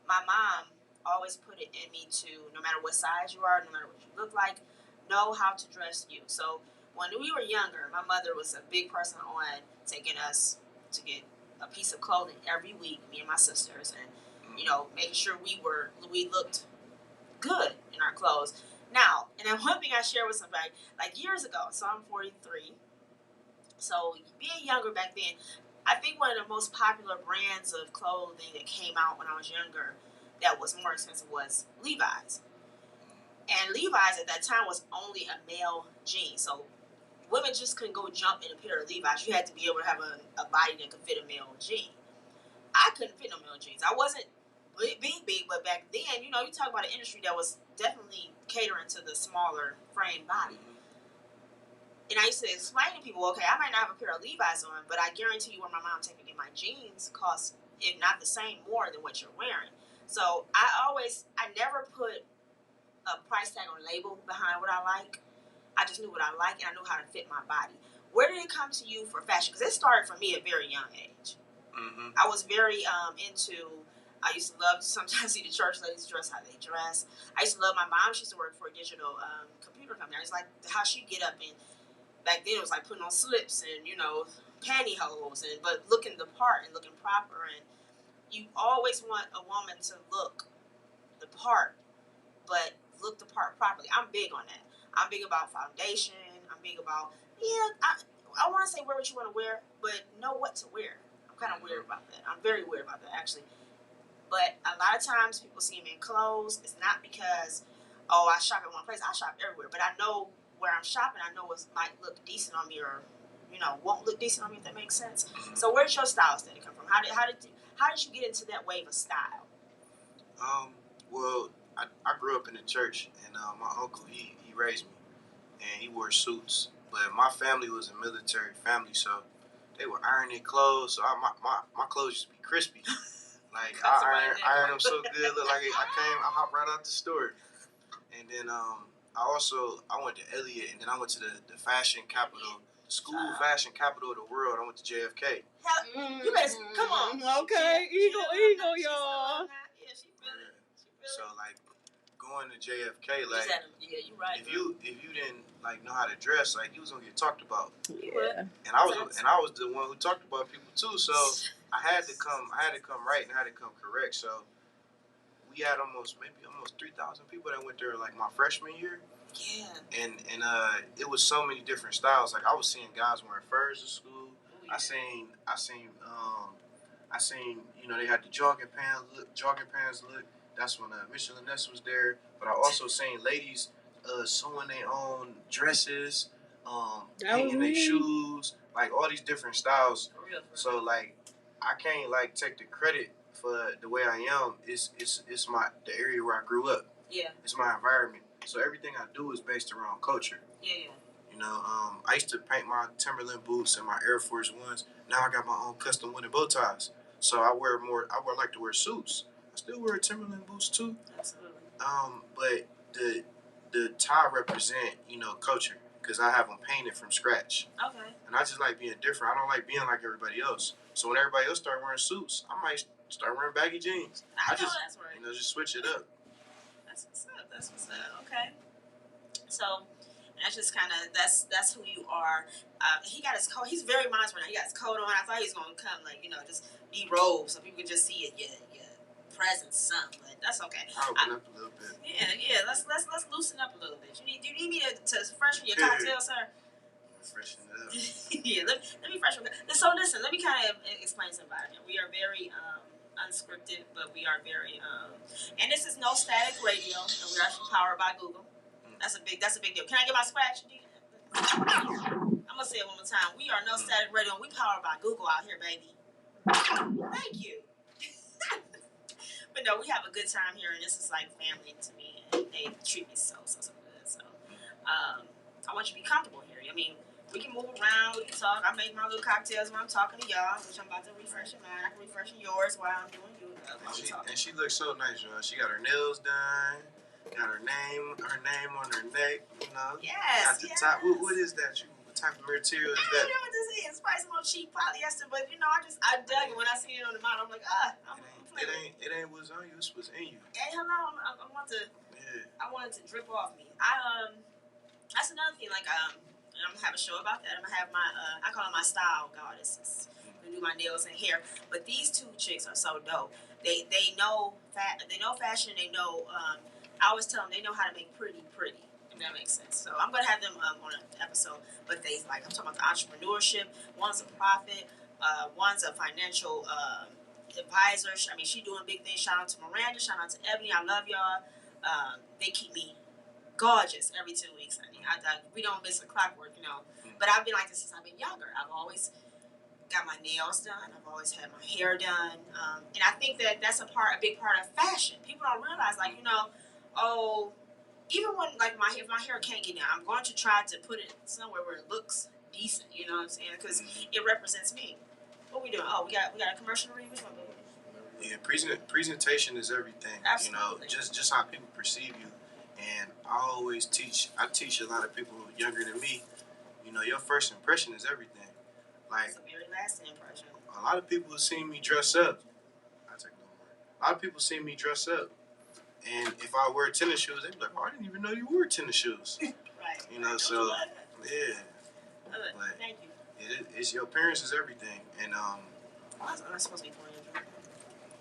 My mom always put it in me to, no matter what size you are, no matter what you look like, know how to dress you. So when we were younger, my mother was a big person on taking us to get a piece of clothing every week, me and my sisters, and making sure we looked good in our clothes. Now, and then one thing I shared with somebody, like years ago, so I'm 43, so being younger back then, I think one of the most popular brands of clothing that came out when I was younger that was more expensive was Levi's. And Levi's at that time was only a male jean. So women just couldn't go jump in a pair of Levi's. You had to be able to have a body that could fit a male jean. I couldn't fit no male jeans. I wasn't big, but back then, you talk about an industry that was definitely catering to the smaller frame body. And I used to explain to people, okay, I might not have a pair of Levi's on, but I guarantee you where my mom took me to get my jeans cost, if not the same, more than what you're wearing. So I never put a price tag or label behind what I like. I just knew what I like, and I knew how to fit my body. Where did it come to you for fashion? Because it started for me at a very young age. Mm-hmm. I was very I used to love to sometimes see the church ladies dress how they dress. I used to love my mom. She used to work for a digital computer company. I was like how she get up, and back then it was like putting on slips and pantyhose, but looking the part and looking proper. And you always want a woman to look the part, but look the part properly. I'm big on that. I'm big about foundation. I'm big about I want to say wear what you want to wear, but know what to wear. I'm kind of weird about that. I'm very weird about that, actually. But a lot of times people see me in clothes. It's not because, I shop at one place. I shop everywhere. But I know where I'm shopping. I know what might look decent on me or, won't look decent on me, if that makes sense. So where's your style aesthetic come from? How did you get into that wave of style? Well, I grew up in the church, and my uncle, he raised me, and he wore suits. But my family was a military family, so they were ironing clothes. So my clothes used to be crispy. Like I iron them so good, look like I hopped right out the store. And then I went to Elliott, and then I went to the fashion capital, the school fashion capital of the world. I went to JFK. You better come on. Okay, eagle, y'all. Yeah, she feel it. So like going to JFK, like you right. If you didn't know how to dress, like you was gonna get talked about. Yeah. And I was the one who talked about people too. So I had to come right, and I had to come correct. So we had almost 3,000 people that went there like my freshman year. Yeah. And it was so many different styles. Like I was seeing guys wearing furs to school. Yeah. I seen they had the jogging pants look. That's when Michelin Ness was there. But I also seen ladies sewing their own dresses, painting their shoes, like all these different styles. For real. So like I can't take the credit for the way I am. It's the area where I grew up. Yeah. It's my environment. So everything I do is based around culture. Yeah. I used to paint my Timberland boots and my Air Force Ones. Now I got my own custom wooden bow ties. So I like to wear suits. I still wear Timberland boots too. Absolutely. But the tie represent, culture, because I have them painted from scratch. Okay. And I just like being different. I don't like being like everybody else. So when everybody else start wearing suits, I might start wearing baggy jeans. That's right. Just switch it up. That's what's up. Okay. So that's just kind of that's who you are. He got his coat. He's very modest right now. He got his coat on. I thought he was gonna come just be robed so people could just see it. Your presence, something. But that's okay. I'll open up a little bit. Yeah. Let's loosen up a little bit. Do you need me to freshen your cocktail, sir? freshen it up. Yeah, let me freshen it up. So listen, let me kind of explain something about it. We are very unscripted, but we are very and this is no static radio, and we're actually powered by Google. That's a big deal. Can I get my scratch? I'm gonna say it one more time. We are no static radio, and we powered by Google out here, baby. Thank you. But no, we have a good time here, and this is like family to me, and they treat me so good. So, I want you to be comfortable here. I mean, we can move around, we can talk. I make my little cocktails when I'm talking to y'all, which I'm about to refresh your mind. I can refresh yours while I'm doing you. And she looks so nice, y'all. She got her nails done, got her name on her neck, you know. Yes. Got the top. What is that? What type of material is that? I don't know what this is. It's probably some little cheap polyester, but you know, I dug it when I seen it on the model. I'm like, it ain't what's on you, it's what's in you. Hey, hello, I wanted to drip off me. That's another thing. Like, and I'm gonna have a show about that. I'm gonna have my, I call them my style goddesses. I'm gonna do my nails and hair. But these two chicks are so dope. They know fashion. They know. I always tell them they know how to make pretty. If that makes sense. So I'm gonna have them on an episode. But I'm talking about the entrepreneurship. One's a prophet. One's a financial advisor. I mean, she doing big things. Shout out to Miranda. Shout out to Ebony. I love y'all. They keep me gorgeous every 2 weeks. I mean, we don't miss a clockwork, you know. But I've been like this since I've been younger. I've always got my nails done. I've always had my hair done. And I think that's a big part of fashion. People don't realize, like, you know, even when if my hair can't get down, I'm going to try to put it somewhere where it looks decent. You know what I'm saying? Because it represents me. What we doing? Oh, we got a commercial to read. Which one? Yeah, presentation is everything. Absolutely. You know, just how people perceive you. And I teach a lot of people younger than me, you know, your first impression is everything. Like, it's a very lasting impression. A lot of people see me dress up. A lot of people see me dress up. And if I wear tennis shoes, they'd be like, oh, I didn't even know you wore tennis shoes. Right. You know, so, yeah. But thank you. It's your appearance is everything. And, I'm supposed to be pouring your drink.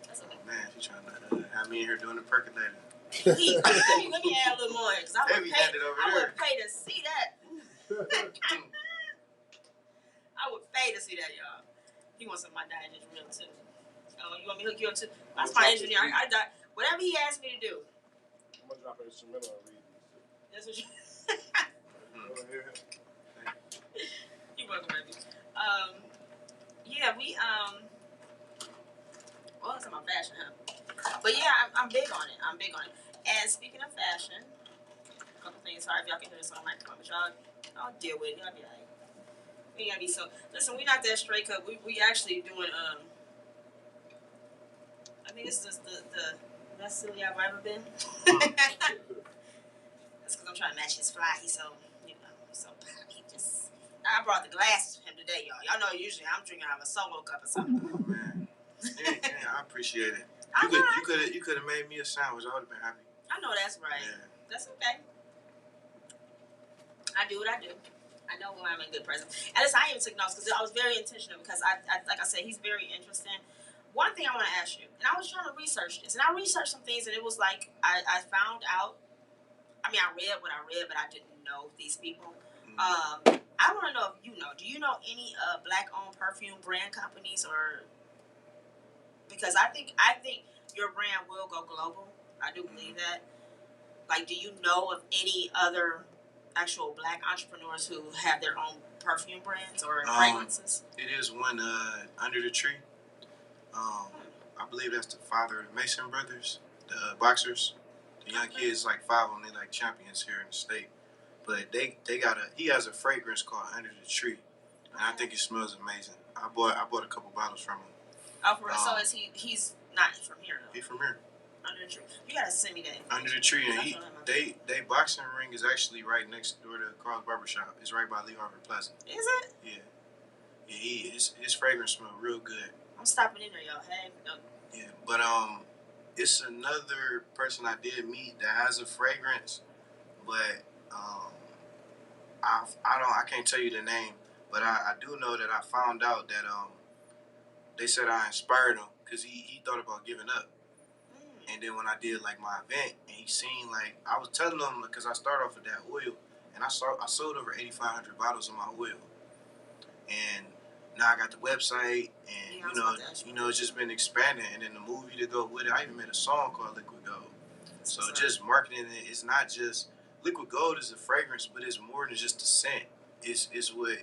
That's okay. Man, she's trying to have me in here doing the percolator. Let me add a little more, because I would pay to see that. I would pay to see that, y'all. He wants some of my digest real too. Oh, you want me to hook you up too? That's my engineer. I die. Whatever he asked me to do. I'm gonna drop an instrumental and read these. That's what you. You're welcome, baby. Yeah, we well, it's about fashion, huh? But yeah, I'm big on it. And speaking of fashion, a couple things. Sorry if y'all can hear this on the microphone, but y'all deal with it. Y'all be like, we ain't gotta be so. Listen, we not that straight cut. We actually doing I think this is the best silly I've ever been. That's because I'm trying to match his fly. He's so, you know, so he just. I brought the glasses for him today, y'all. Y'all know usually I'm drinking out of a solo cup or something. Oh man, yeah, I appreciate it. You could have made me a sandwich. I would have been happy. I know that's right. Yeah. That's okay. I do what I do. I know when I'm in good presence. And listen, I even took notes because I was very intentional because I like I said, he's very interesting. One thing I want to ask you, and I was trying to research this, and I researched some things, and it was like I found out. I mean, I read what I read, but I didn't know these people. I want to know if you know. Do you know any black-owned perfume brand companies, or because I think your brand will go global. I do believe that. Like, do you know of any other actual black entrepreneurs who have their own perfume brands or fragrances? It is one Under the Tree. I believe that's the father of Mason Brothers, the boxers. The young kids, like 5 of them, they like champions here in the state. But he has a fragrance called Under the Tree, and I think it smells amazing. I bought a couple bottles from him. Oh, for so is he's not from here though? He's from here. Under the Tree. You gotta send me that. Under the Tree, and they boxing ring is actually right next door to Carl's Barbershop. It's right by Lee Harvard Plaza. Is it? Yeah. His fragrance smells real good. I'm stopping in there, y'all. Hey. Yeah, but it's another person I did meet that has a fragrance, but I can't tell you the name, but I do know that I found out that they said I inspired him because he thought about giving up. And then when I did like my event, and he seen like I was telling him because I started off with that oil, and I sold over 8,500 bottles of my oil, and now I got the website, and it's just been expanding. And then the movie to go with it. I even made a song called Liquid Gold. So just marketing it, it's not just Liquid Gold is a fragrance, but it's more than just a scent. It's what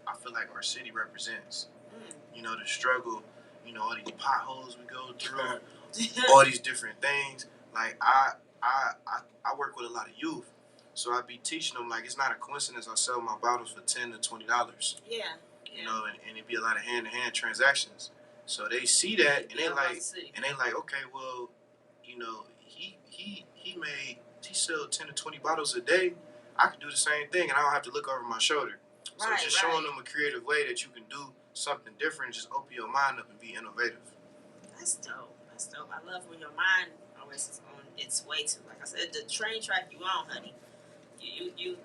I feel like our city represents. The struggle, all these potholes we go through, all these different things. Like I work with a lot of youth, so I be teaching them like it's not a coincidence I sell my bottles for $10 to $20. Yeah. And it'd be a lot of hand-to-hand transactions. So they see that and they like, okay, well, he sold 10 to 20 bottles a day. I could do the same thing, and I don't have to look over my shoulder. So showing them a creative way that you can do something different, just open your mind up and be innovative. That's dope. I love when your mind always is on its way to, like I said, the train track you on, honey. You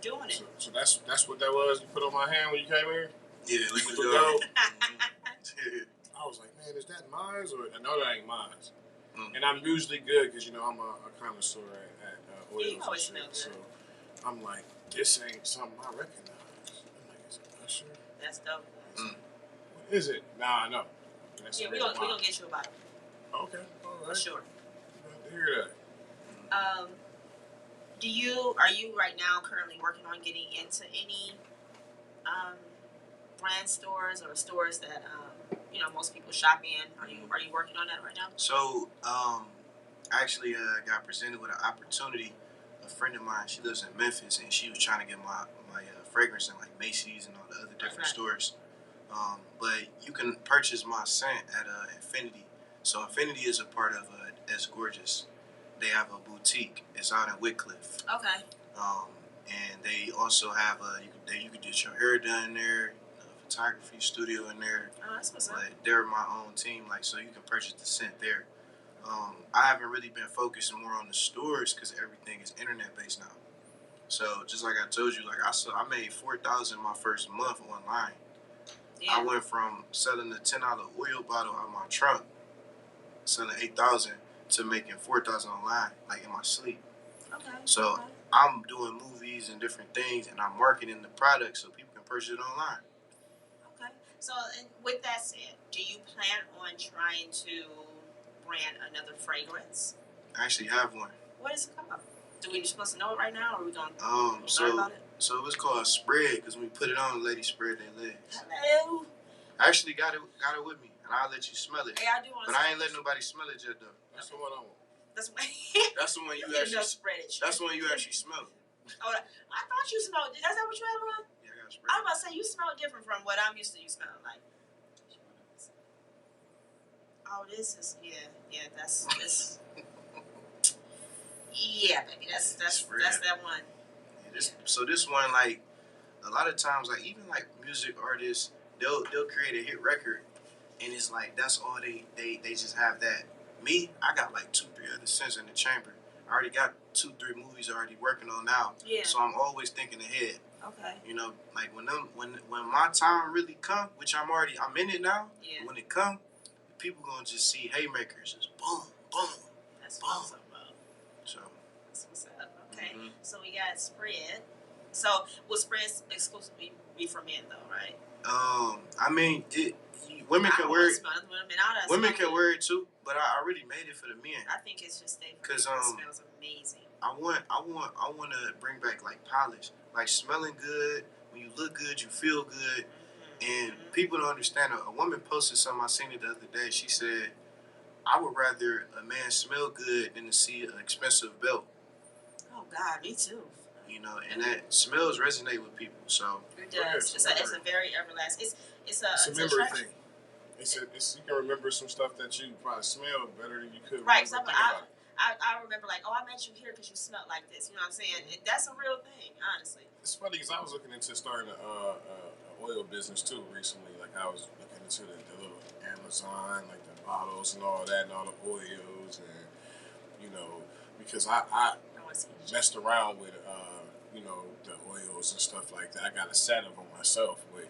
doing it. So that's what that was you put on my hand when you came here? Yeah, Liquid Gold. I was like, man, is that mine? Or I know that ain't mine. And I'm usually good because I'm a connoisseur at oils. You always smell good. So I'm like, this ain't something I recognize. I'm like, is it Usher? That's dope. What is it? Nah, I know. We're gonna get you a bottle. Okay, all right. For sure. Glad to hear that. Are you right now currently working on getting into any brand stores or stores that most people shop in? Are you working on that right now? So actually got presented with an opportunity. A friend of mine, she lives in Memphis, and she was trying to get my fragrance in like Macy's and all the other different stores. But you can purchase my scent at Infinity. So Infinity is a part of S Gorgeous. They have a boutique. It's out in Wickliffe. Okay. And they also have you can get your hair done there, a photography studio in there. Oh, that's what's up. But they're my own team, so you can purchase the scent there. I haven't really been focusing more on the stores because everything is internet based now. So just like I told you, I made $4,000 my first month online. Yeah. I went from selling a $10 oil bottle out of my trunk, selling $8,000 to making $4,000 online, in my sleep. Okay. So I'm doing movies and different things, and I'm marketing the product so people can purchase it online. Okay. So, and with that said, do you plan on trying to brand another fragrance? I actually have one. What is it called? Do we supposed to know it right now, or are we going to learn about it? So it's called Spread, because when we put it on, ladies spread their legs. Hello. I actually got it with me, and I'll let you smell it. Hey, I do want to. But I ain't letting nobody smell it yet, though. That's the one I want. That's the one you actually spread it. That's the one you actually smell. Oh, I thought you smelled. Is that what you had on? Yeah, I got spread. I was about to say you smell different from what I'm used to. You smelling like. Oh, this is that's. Yeah, baby, that's that one. Yeah, this one, a lot of times, even music artists, they'll create a hit record, and it's that's all they just have that. Me, I got 2-3 other scents in the chamber. I already got 2-3 movies already working on now. Yeah. So I'm always thinking ahead. Okay. When my time really come, which I'm in it now. Yeah. When it come, people gonna just see haymakers, just boom, boom. That's what's up, bro. So. That's what's up. Okay. Mm-hmm. So we got Spread. So will Spread exclusively be for men though, right? Women can wear it. Women can wear it too, but I really made it for the men. I think it's just because it smells amazing. I want to bring back polish, smelling good. When you look good, you feel good, and people don't understand. A woman posted something I seen it the other day. She said, "I would rather a man smell good than to see an expensive belt." Oh God, me too. And that smells resonate with people. So it does. It's a very everlasting. It's a memory thing. You can remember some stuff that you probably smell better than you could. Right. I remember I met you here because you smelled like this. You know what I'm saying? That's a real thing, honestly. It's funny because I was looking into starting an oil business too recently. I was looking into the little Amazon, the bottles and all that, and all the oils, and because I messed around with the oils and stuff like that. I got a set of them myself with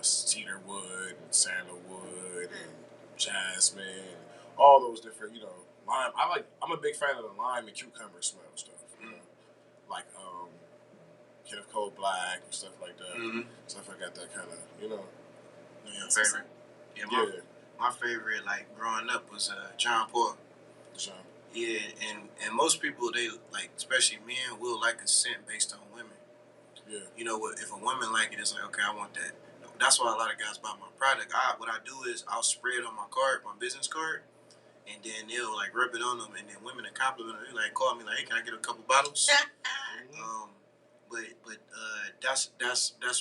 cedar wood and sandalwood and jasmine, and all those different lime. I'm a big fan of the lime and cucumber smell stuff. like Kenneth Cole Black and stuff like that. Mm-hmm. Stuff like that kind of, you know. Your favorite? Yeah, my favorite, like growing up, was John Paul. John. Yeah, and most people, they like, especially men, will like a scent based on women. Yeah. You know, if a woman like it, it's like, okay, I want that. That's why a lot of guys buy my product. What I do is I'll spray it on my card, my business card, and then they'll like rub it on them, and then women will compliment them. They like call me like, hey, can I get a couple bottles? But that's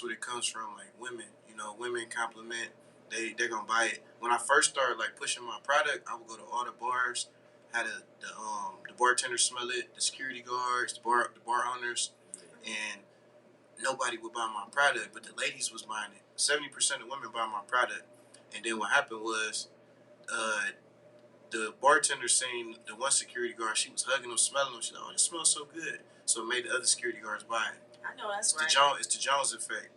what it comes from. Like women, you know, women compliment. They're gonna buy it. When I first started like pushing my product, I would go to all the bars, had the bartenders smell it, the security guards, the bar owners, and nobody would buy my product, but the ladies was buying it. 70% of women buy my product, and then what happened was, the bartender seen the one security guard. She was hugging him, smelling him. She's like, "Oh, it smells so good." So it made the other security guards buy it. I know that's right. It's the Jones effect.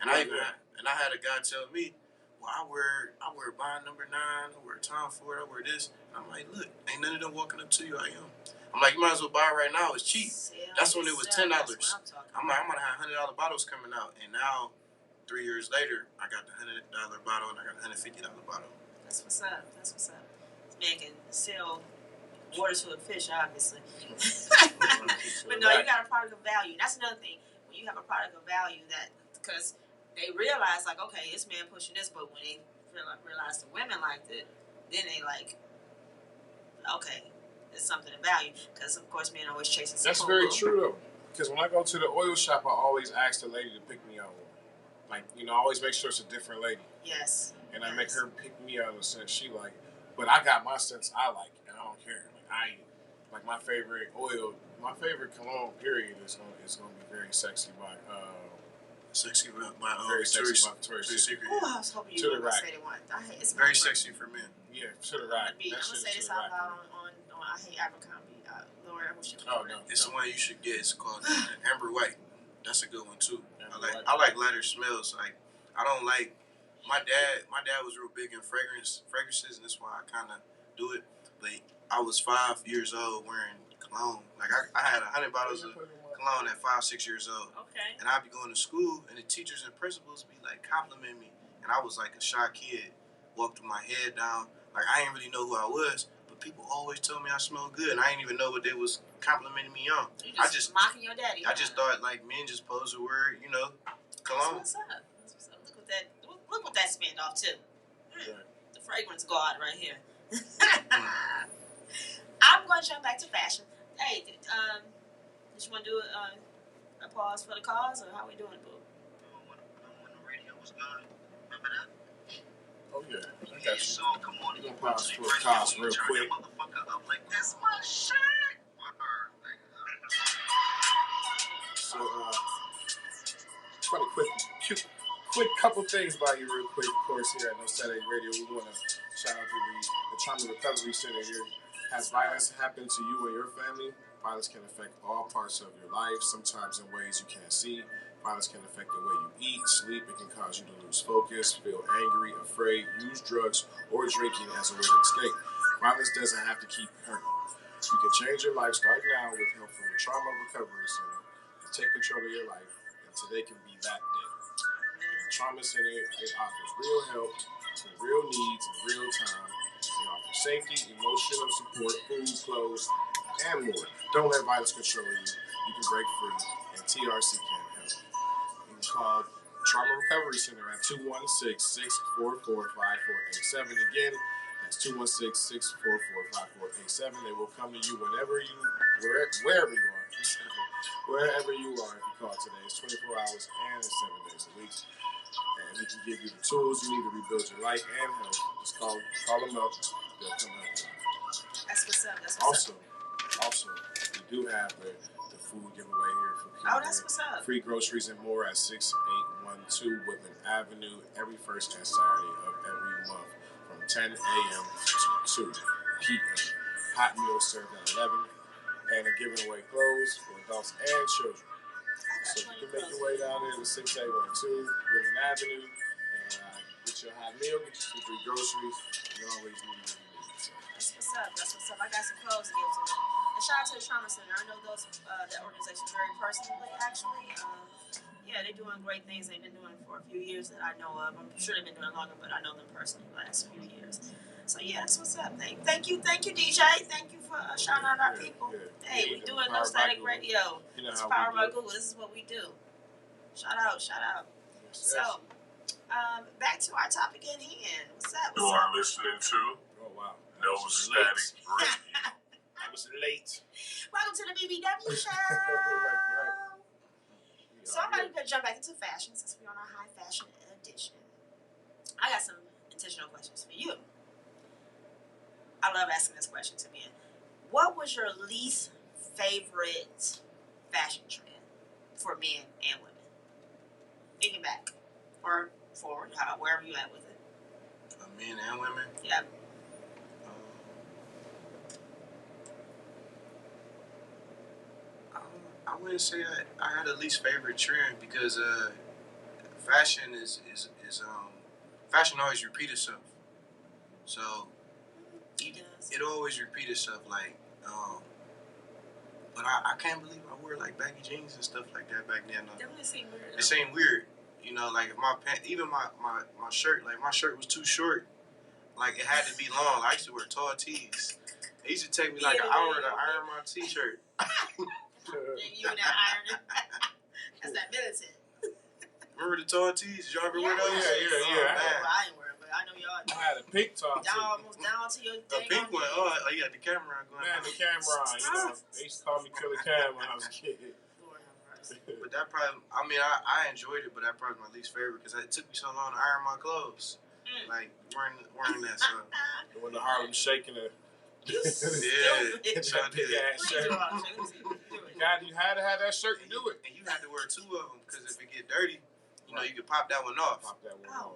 And I had a guy tell me, "Well, I wear Bond number 9. I wear Tom Ford. I wear this." And I'm like, "Look, ain't none of them walking up to you. I am." I'm like, "You might as well buy it right now. It's cheap." That's when it was $10. I'm like, I'm gonna have $100 bottles coming out, and now 3 years later, I got the $100 bottle and I got the $150 bottle. That's what's up. This man can sell water to a fish, obviously. But no, you got a product of value. That's another thing. When you have a product of value, that because they realize like, okay, this man pushing this, but when they realize the women liked it, then they like, okay, it's something of value. Because of course, men always chasing. That's very true though. Because when I go to the oil shop, I always ask the lady to pick me out. Like, you know, I always make sure it's a different lady. Yes. And I make her pick me out in a sense she like. But I got my scents I like, and I don't care. Like my favorite oil, my favorite cologne period is gonna be Very Sexy by Very Sexy by Victoria's Secret. Oh, I was hoping you were going to say the one. It's Very Sexy for men. Yeah, to the rack. I'm gonna say this out loud on I Hate Abercrombie. Lord, I wish you could. Oh no, it's the one you should get. It's called Amber White. That's a good one too. I like lighter smells. Like I don't like. My dad was real big in fragrances, and that's why I kind of do it. But I was 5 years old wearing cologne. Like I had 100 bottles of cologne at 5-6 years old. Okay. And I'd be going to school, and the teachers and principals be like complimenting me, and I was like a shy kid, walked with my head down, like I didn't really know who I was, but people always told me I smelled good, and I didn't even know what they was complimenting me on. You just mocking your daddy. I just thought like men just supposed to wear, you know, cologne. That's what's up. Look what that spanned off too. The fragrance god right here. I'm going to jump back to fashion. Hey, did you want to do a pause for the cause, or how we doing, boo? When the radio was gone, remember that? Oh yeah, I got you. So come on, you gonna pause for a cause real quick. Motherfucker up like that's my shirt. So funny quick couple things by you real quick. Of course, here at No Saturday Radio, we want to shout out to the Trauma Recovery Center here. Has violence happened to you or your family? Violence can affect all parts of your life, sometimes in ways you can't see. Violence can affect the way you eat, sleep. It can cause you to lose focus, feel angry, afraid, use drugs, or drinking as a way to escape. Violence doesn't have to keep hurting. You can change your life starting now with help from the Trauma Recovery Center. Take control of your life, and today can be that day. The Trauma Center, it offers real help to real needs in real time. They offer safety, emotional support, food, clothes, and more. Don't let violence control you. You can break free, and TRC can help. You can call Trauma Recovery Center at 216-644-5487. Again, that's 216-644-5487. They will come to you wherever you are. Wherever you are, if you call today, it's 24 hours and 7 days a week. And we can give you the tools you need to rebuild your life and health. Just call them up. They'll come help you. That's what's up. Also, we do have the food giveaway here for people. Oh, that's what's up. Free groceries and more at 6812 Woodland Avenue every first and Saturday of every month from 10 a.m. to 2 p.m. Hot meals served at 11. And are giving away clothes for adults and children. So you can make your way down there to 6812 Woodland Avenue and get your hot meal, get your free groceries. You always need what you need. So. That's what's up. I got some clothes to give to them. And shout out to the Trauma Center. I know that organization very personally, actually. Yeah, they're doing great things. They've been doing for a few years that I know of. I'm sure they've been doing longer, but I know them personally the last few years. So yeah, that's what's up. Thank you, DJ. Thank you for shouting out our people. Yeah. Hey, we doing No Static Radio. It's Power by Google. This is what we do. Shout out. Yes, So, back to our topic at hand. What's up? You are listening to No Static Radio. I was late. Welcome to the BBW Show. Right. So I'm going to jump back into fashion since we're on our high fashion edition. I got some intentional questions for you. I love asking this question to men. What was your least favorite fashion trend for men and women? Thinking back or forward, wherever you at with it. For men and women? Yep. I wouldn't say I had a least favorite trend because fashion is fashion always repeat itself. So it always repeat itself. Like, but I can't believe I wore like baggy jeans and stuff like that back then. Definitely seemed weird. It seemed weird, you know. Like if my pants, even my shirt, like my shirt was too short. Like it had to be long. I used to wear tall tees. It used to take me like an hour to iron my t-shirt. You and that iron. That's that militant. Remember the tall tees? Did y'all ever wear those? Yeah. I ain't wearing, but I know y'all. I had a pink top too. Almost down to your The pink one. Oh, you got the camera going. Man, the camera. You know, they used to call me Killer Cam when I was a kid. But that probably, I enjoyed it, but that probably was my least favorite because it took me so long to iron my clothes. Like wearing that stuff. When the Harlem shaking it. Yeah, that big ass shirt. You had to have that shirt to do it. And you had to wear two of them because if it get dirty, you know you could pop that one off. Oh my god.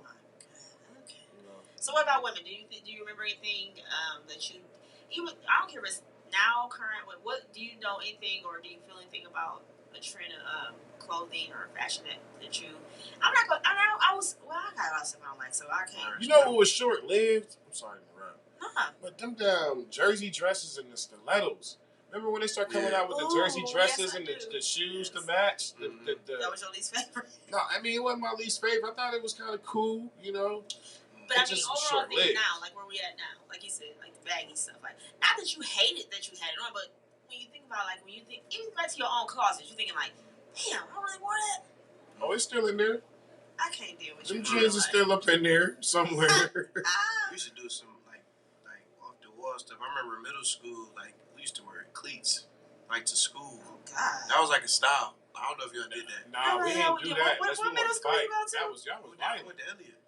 Okay. You know. So what about women? Do you remember anything that you even? I don't care if it's now current. What do you know anything or do you feel anything about a trend of clothing or fashion that you? I'm not going. I got a lot of stuff I don't like, so I can't. You know what was short lived? I'm sorry to interrupt. Nah. But them damn jersey dresses and the stilettos. Remember when they start coming out with the jersey dresses and the shoes to match? That was your least favorite? No, I mean, it wasn't my least favorite. I thought it was kind of cool, you know? But I mean, overall thing now, like where we at now, like you said, like the baggy stuff. Like, not that you hated that you had it on, but when you think about, like, when you think, even back to your own closet, you're thinking, like, damn, I really wore that? Oh, it's still in there. I can't deal with you. Them jeans are still up in there somewhere. We used to do some, like off the wall stuff. I remember middle school, like, we used to wear cleats, like, to school. Oh, God. That was like a style. I don't know if y'all did that. Nah, we didn't do that. What middle school you go to? Y'all was I violent. went to Elliott.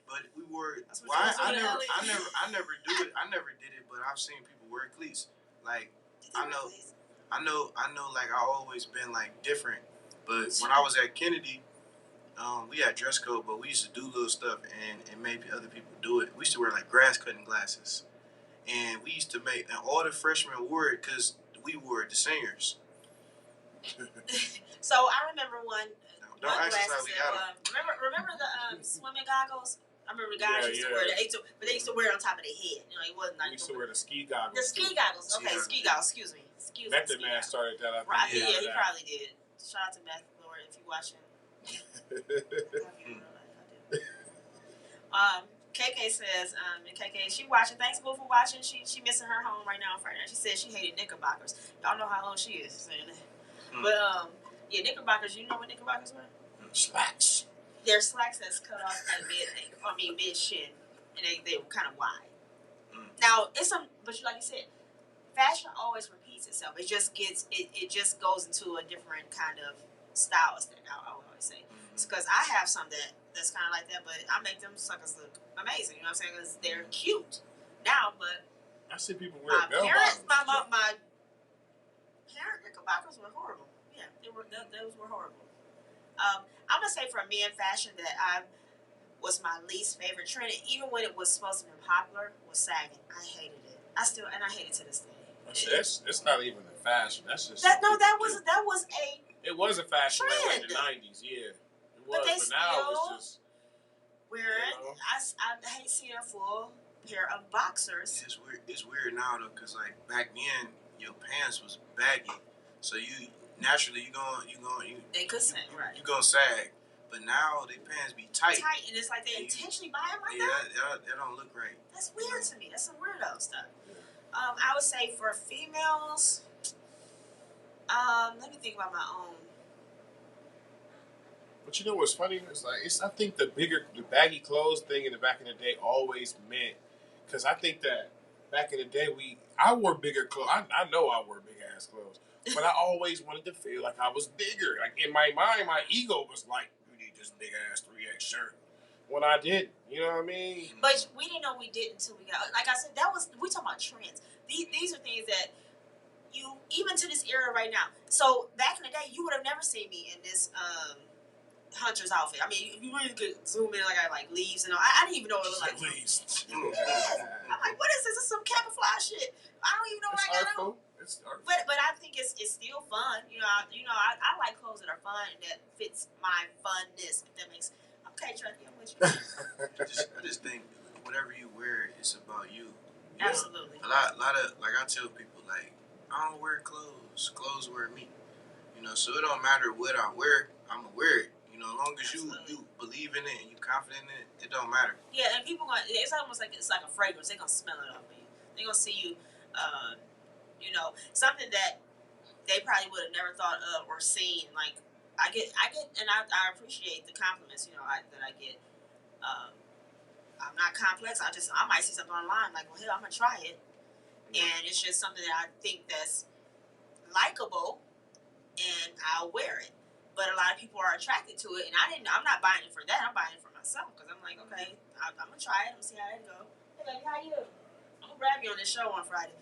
But we wore. Well, I never do it. I never did it. But I've seen people wear cleats. Like I know. Like I always been like different. But when I was at Kennedy, we had dress code, but we used to do little stuff, and maybe other people do it. We used to wear like grass cutting glasses, and we used to make. And all the freshmen wore it because we wore it. The singers. So I remember one. Don't ask us how we got them. Remember the swimming goggles? I remember the guys used to wear that, but they used to wear it on top of their head. You know, it wasn't like. We used to wear the ski goggles. The ski goggles. Okay, ski goggles. Excuse me. Method Man started that. Right. Yeah, he probably did. Shout out to Method Lord if you're watching. KK says, KK, she watching. Thanks, Boo, for watching. She missing her home right now on Friday night. She said she hated knickerbockers. Y'all know how old she is saying that. But yeah, knickerbockers. You know what knickerbockers were? Slacks. They're slacks that's cut off at mid shin, and they were kind of wide. Now it's but like you said, fashion always repeats itself. It just just goes into a different kind of style. I would always say, because I have some that's kind of like that, but I make them suckers look amazing. You know what I'm saying? Because they're cute now, but I see people wear bell parents, bottoms. my parent knickerbockers were horrible. Yeah, those were horrible. I'm gonna say for men fashion that was my least favorite trend, even when it was supposed to be popular, was sagging. I hated it. I hate it to this day. It's not even a fashion. That's just that was a. It was a fashion trend. in the '90s, yeah. It was, but now it was just. Wearing, I hate seeing a full pair of boxers. It's weird now though, cause like back then your pants was baggy, so you naturally you They could say, right. You gonna sag. But now they pants be tight. Tight, and it's like they intentionally buy them like that. That don't look right. That's weird to me. That's some weirdo stuff. I would say for females, let me think about my own. But you know what's funny? It's like I think the baggy clothes thing in the back in the day always meant, because I think that back in the day I wore bigger clothes. I know I wore big ass clothes, but I always wanted to feel like I was bigger. Like in my mind, my ego was like, "You need this big ass 3X shirt." When I didn't, you know what I mean? But we didn't know we did until we got. Like I said, we talking about trends. These are things that you even to this era right now. So back in the day, you would have never seen me in this. Hunter's outfit. I mean, you really could zoom in. Like I like leaves and all. I didn't even know what it looked like. Leaves. I'm like, what is this? This is some camouflage shit. I don't even know what I got on. It's artful. But I think it's still fun. I like clothes that are fun and that fits my funness. If that makes okay, Trendy, I'm with you. I just think whatever you wear, it's about you. Absolutely. A lot of like I tell people like I don't wear clothes. Clothes wear me. So it don't matter what I wear. I'ma wear it. As long as you believe in it and you confident in it, it don't matter. Yeah, and people it's almost like it's like a fragrance. They're gonna smell it off of you. They're gonna see you, something that they probably would have never thought of or seen. Like I get, and I appreciate the compliments. That I get. I'm not complex. I might see something online like, well, hell, I'm gonna try it, and it's just something that I think that's likable, and I'll wear it. But a lot of people are attracted to it, and I'm not buying it for that. I'm buying it for myself because I'm like, okay, I'm gonna try it. I'm gonna see how it goes. Hey, baby, how you? I'm gonna grab you on this show on Friday.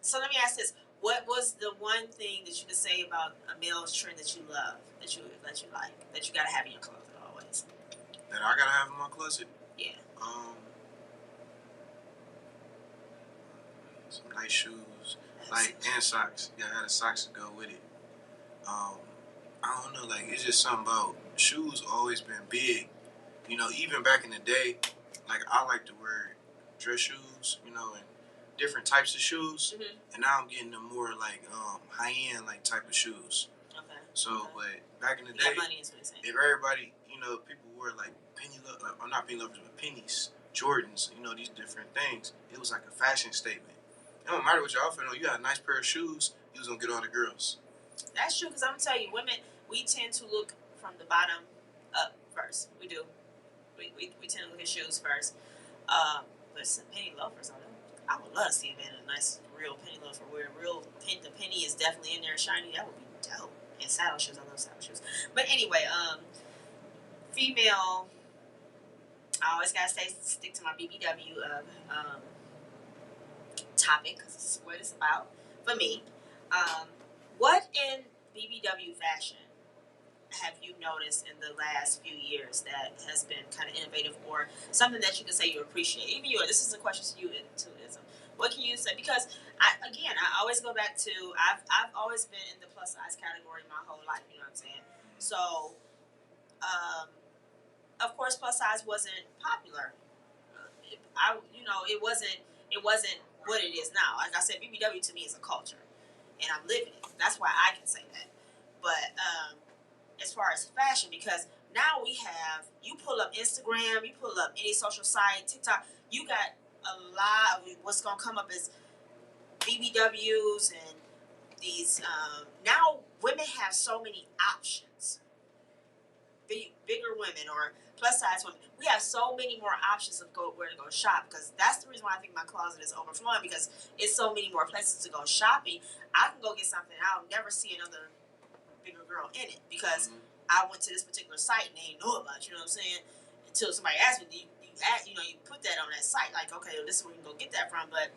So let me ask this: what was the one thing that you could say about a male's trend that you love, that you like, that you gotta have in your closet always? That I gotta have in my closet? Yeah. Some nice shoes. And socks. Yeah, I had the socks to go with it. I don't know, it's just something about shoes always been big. Even back in the day, I like to wear dress shoes, and different types of shoes. Mm-hmm. And now I'm getting the more high end type of shoes. Okay. So, but back in the day, if everybody, people wore not penny loafers, but pennies, Jordans, these different things, it was like a fashion statement. It don't matter what your outfit on. You got a nice pair of shoes, you was gonna get all the girls. That's true, because I'm gonna tell you, women, we tend to look from the bottom up first. We do. We tend to look at shoes first. But some penny loafers on them. I would love to see a man in a nice, real penny loafer where the penny is definitely in there shiny. That would be dope. And saddle shoes. I love saddle shoes. But anyway, female. I always gotta stick to my BBW topic because this is what it's about for me. What in BBW fashion have you noticed in the last few years that has been kind of innovative, or something that you can say you appreciate? Even you, this is a question to you, too. What can you say? Because I always go back to I've always been in the plus size category my whole life. You know what I'm saying? So, of course, plus size wasn't popular. It wasn't what it is now. Like I said, BBW to me is a culture, and I'm living it. That's why I can say that. But as far as fashion, because now you pull up Instagram, you pull up any social site, TikTok, you got a lot of what's going to come up as BBWs and these, now women have so many options. Bigger women or plus size women, we have so many more options of where to go shop, because that's the reason why I think my closet is overflowing, because it's so many more places to go shopping. I can go get something, I'll never see another bigger girl in it, because I went to this particular site and they ain't know about it, you know what I'm saying? Until somebody asked me, you put that on that site, like, okay, well, this is where you can go get that from. But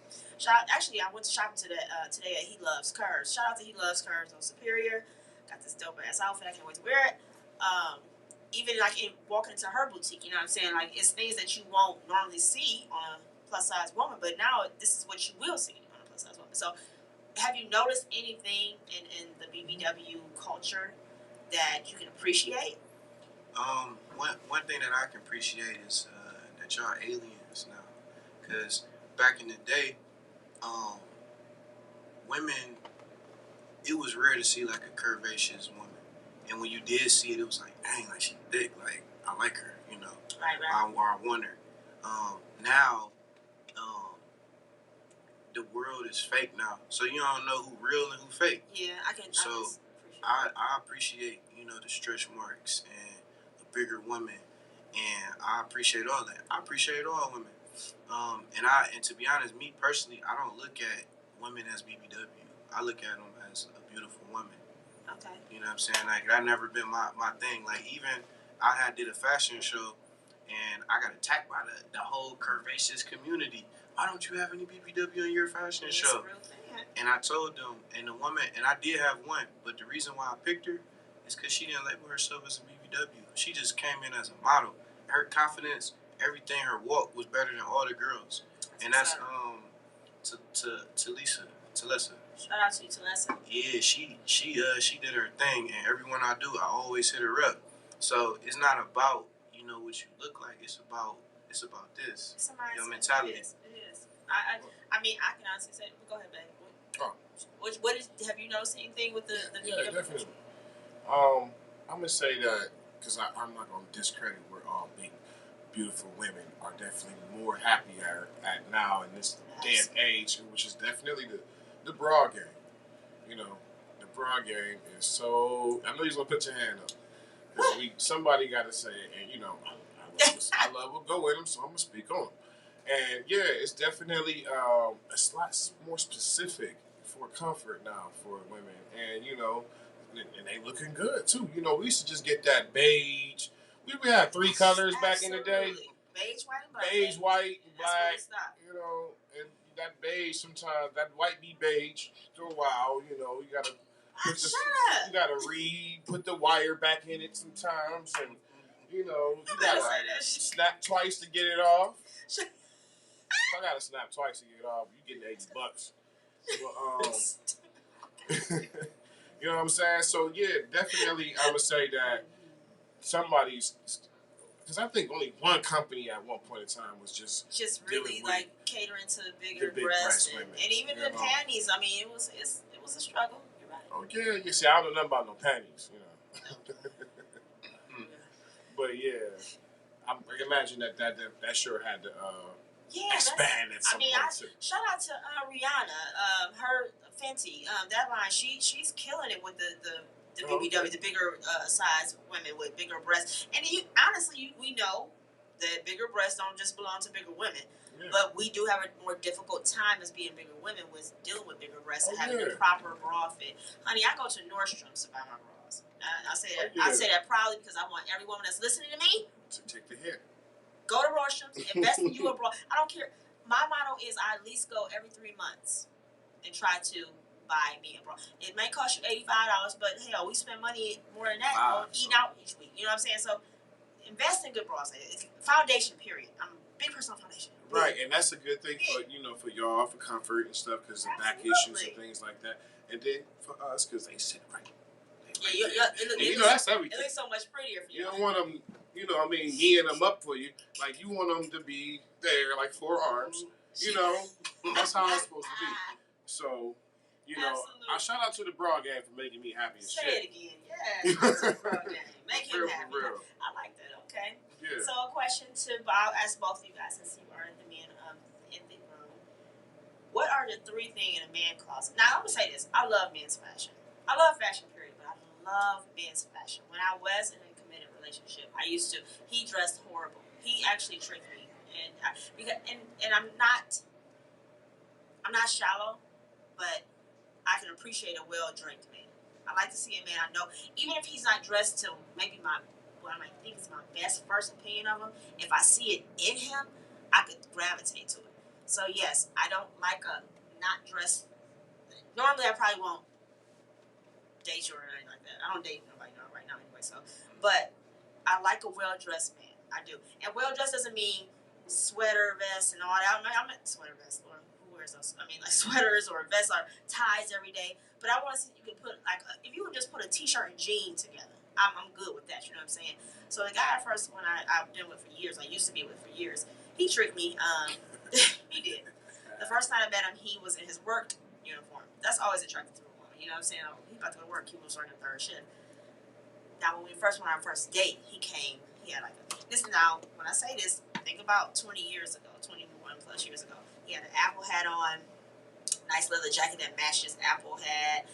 actually, I went to shopping today at He Loves Curves. Shout out to He Loves Curves on Superior. Got this dope ass outfit. I can't wait to wear it. Even walking into her boutique, you know what I'm saying? Like, it's things that you won't normally see on a plus size woman, but now this is what you will see on a plus size woman. So, have you noticed anything in the BBW culture that you can appreciate? One thing that I can appreciate is that y'all aliens now, because back in the day, um, women, it was rare to see like a curvaceous woman. And when you did see it, it was like, dang, like she thick. Like, I like her, you know. Right. I want her. Now, um, the world is fake now. So you don't know who real and who fake. Yeah, I can. So I appreciate, you know, the stretch marks and a bigger woman. And I appreciate all that. I appreciate all women. And to be honest, me personally, I don't look at women as BBW. I look at them as a beautiful woman. Okay. You know what I'm saying? Like, that never been my thing. Like, even I did a fashion show, and I got attacked by the whole curvaceous community. Why don't you have any BBW in your fashion show? And I told them, and the woman, and I did have one, but the reason why I picked her is because she didn't label herself as a BBW. She just came in as a model. Her confidence, everything, her walk was better than all the girls. And that's to Lisa. Shout out to you, Talessa. Yeah, she did her thing, and everyone I do, I always hit her up. So it's not about, you know, what you look like. It's about this. It's a mindset. Your mentality. It is. I mean, I can honestly say, go ahead, babe. Have you noticed anything with the yeah, definitely. I'm gonna say that because I'm not gonna discredit where all big, beautiful women are definitely more happier at now in this day and age, which is definitely the bra game. You know, the bra game is so. I know you're gonna put your hand up because somebody got to say it, and you know, I love what go with them, so I'm gonna speak on them. And yeah, it's definitely it's a lot more specific for comfort now for women, and you know, and they looking good too. You know, we used to just get that beige. We had 3 colors back in the day. Beige, white, and black. Beige, white, and black. You know, and that beige sometimes that white be beige after a while. You know, you gotta put the wire back in it sometimes, and you know, you gotta snap twice to get it off. If I gotta snap twice to get it off, you getting $80. But, you know what I'm saying? So yeah, definitely, I would say that somebody's, because I think only one company at one point in time was just really like catering to bigger breasts and even the panties. I mean, it was a struggle. You're right. Oh yeah, you see, I don't know nothing about no panties, you know. But yeah, I imagine that sure had to expand at some point. Shout out to Rihanna, her Fenty, that line. She's killing it with the BBW, the bigger size women with bigger breasts. And we know that bigger breasts don't just belong to bigger women. Yeah. But we do have a more difficult time as being bigger women with dealing with bigger breasts and having the proper bra fit. Honey, I go to Nordstrom's to buy my bras. I say that. I say that proudly because I want every woman that's listening to me to take the hit. Go to Nordstrom's, invest in you a bra. I don't care. My motto is I at least go every 3 months and try to buy me a bra. It may cost you $85, but hell, we spend money more than that on eating out each week. You know what I'm saying? So invest in good bras. It's foundation, period. I'm a big person on foundation. Right, and that's a good thing for y'all, for comfort and stuff, because of back issues and things like that. And then for us, because they sit right. That's everything. It looks so much prettier for you. You don't want them, geeing them up for you. Like, you want them to be there, like 4 arms. That's how it's supposed to be. So, I shout out to the bra game for making me happy as shit. Say it again. Yeah. Bra game. Make him happy. I like that. Okay. Yeah. So, a question I'll ask both of you guys since you are the men in the room. What are the 3 things in a man closet? Now, I'm going to say this. I love men's fashion. I love fashion, period, but I love men's fashion. When I was in a committed relationship, he dressed horrible. He actually tricked me. And I'm not shallow, but I can appreciate a well-dressed man. I like to see a man I know, even if he's not dressed to maybe what I might think is my best first opinion of him, if I see it in him, I could gravitate to it. So yes, I don't like a not dressed. Normally, I probably won't date you or anything like that. I don't date nobody right now anyway. So, but I like a well-dressed man. I do. And well-dressed doesn't mean sweater, vest, and all that. I'm not sweater vest. Or who wears those? I mean, like sweaters or vests or ties every day. But I want to see if you can put if you would just put a t-shirt and jeans together. I'm good with that. You know what I'm saying? So the guy first when I've been with for years, I used to be with for years. He tricked me. He did. The first time I met him, he was in his work uniform. That's always attractive to a woman. You know what I'm saying? He about to go to work. He was working third shift. Now, when we first went on our first date, he came. He had like this. Now, when I say this, think about 20 years ago, 21 plus years ago. He had an Apple hat on, nice leather jacket that matched his Apple hat.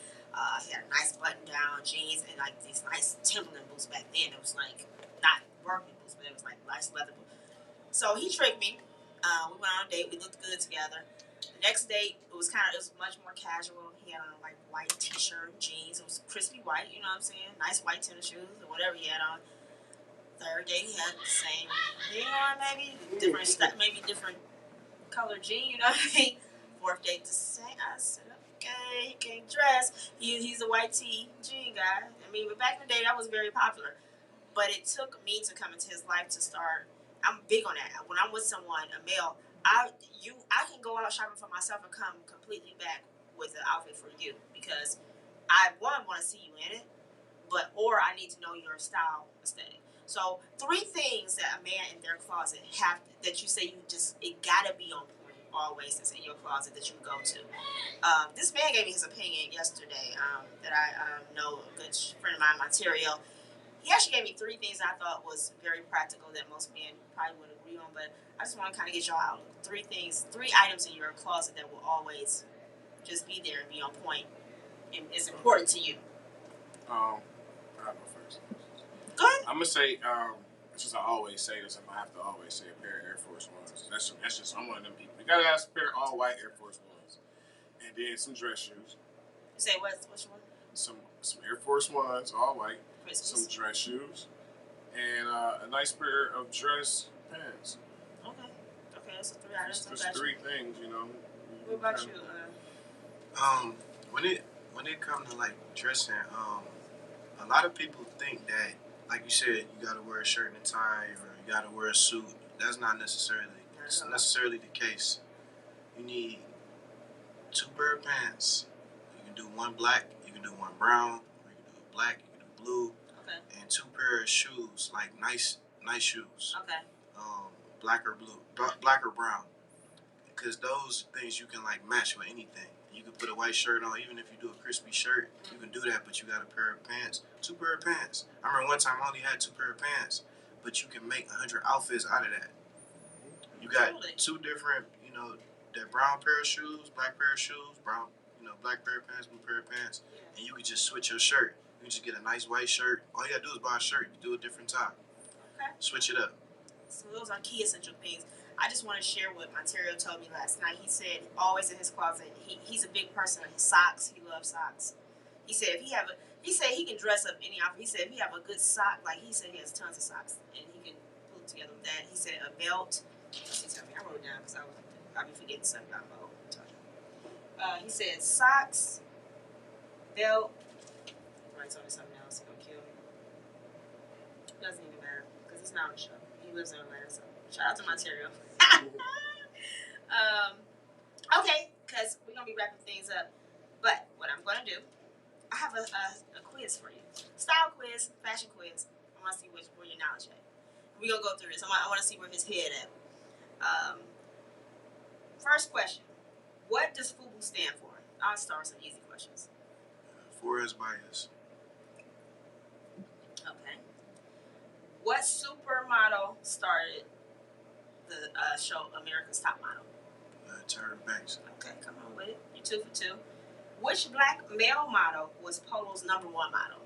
He had a nice button-down jeans and like these nice Timberland boots back then. It was like not working boots, but it was like nice leather boots. So he tricked me. We went on a date. We looked good together. The next date, it was much more casual. He had on like white t-shirt, jeans. It was crispy white, you know what I'm saying? Nice white tennis shoes or whatever he had on. Third date, he had the same thing on, maybe different color jean, you know what I mean? Fourth date, the same. I said, okay, he can't dress. He's a white tee jean guy. I mean, but back in the day, that was very popular. But it took me to come into his life to start. I'm big on that. When I'm with someone, a male, I can go out shopping for myself and come completely back with an outfit for you because I want to see you in it, or I need to know your style aesthetic. So 3 things that a man in their closet that you say it gotta be on point always that's in your closet that you go to. This man gave me his opinion yesterday that I know a good friend of mine, Material. He actually gave me 3 things I thought was very practical that most men probably would agree on, but I just want to kind of get y'all out. 3 items in your closet that will always just be there and be on point and is important to you. I'll go first. Go ahead. I'm gonna say, since I always say this, I'm gonna have to always say a pair of Air Force Ones. That's just I'm one of them people. You gotta have a pair of all white Air Force Ones, and then some dress shoes. You say which one? Some Air Force Ones, all white. Christmas. Some dress shoes, and a nice pair of dress pants. Okay, that's the 3 items. Just 3 things, you know. What about you? When it comes to like dressing, a lot of people think that, like you said, you gotta wear a shirt and a tie or you gotta wear a suit. That's not necessarily the case. You need 2 pair of pants. You can do one black, you can do one brown, or you can do black, you can do blue. Okay. And 2 pair of shoes, like nice shoes. Okay. Black or blue, black or brown, because those things you can like match with anything. You can put a white shirt on, even if you do a crispy shirt, you can do that. But you got a pair of pants, 2 pair of pants. I remember one time I only had 2 pair of pants, but you can make 100 outfits out of that. You got 2 different, that brown pair of shoes, black pair of shoes, brown, black pair of pants, blue pair of pants, and you can just switch your shirt. You can just get a nice white shirt. All you gotta do is buy a shirt. You do a different top. Okay. Switch it up. So those are key essential things. I just want to share what Material told me last night. He said always in his closet, he's a big person. His socks, he loves socks. He said he can dress up any outfit. He said if he have a good sock, like he said he has tons of socks and he can pull it together with that. He said a belt. I wrote it down because I'll be forgetting something about my old time. He said socks, belt. Right, told me something else. He's gonna kill me. Doesn't even matter because he's not on the show. He lives in Atlanta, so shout out to Material. Okay, because we're going to be wrapping things up. But what I'm going to do, I have a quiz for you. Style quiz, fashion quiz. I want to see where your knowledge at. We're going to go through this. I want to see where his head at. First question. What does FUBU stand for? I'll start with some easy questions. For as bias. Okay. What supermodel started the show America's Top Model? Tyra Banks. Okay, come on with it. You're 2 for 2. Which black male model was Polo's #1 model?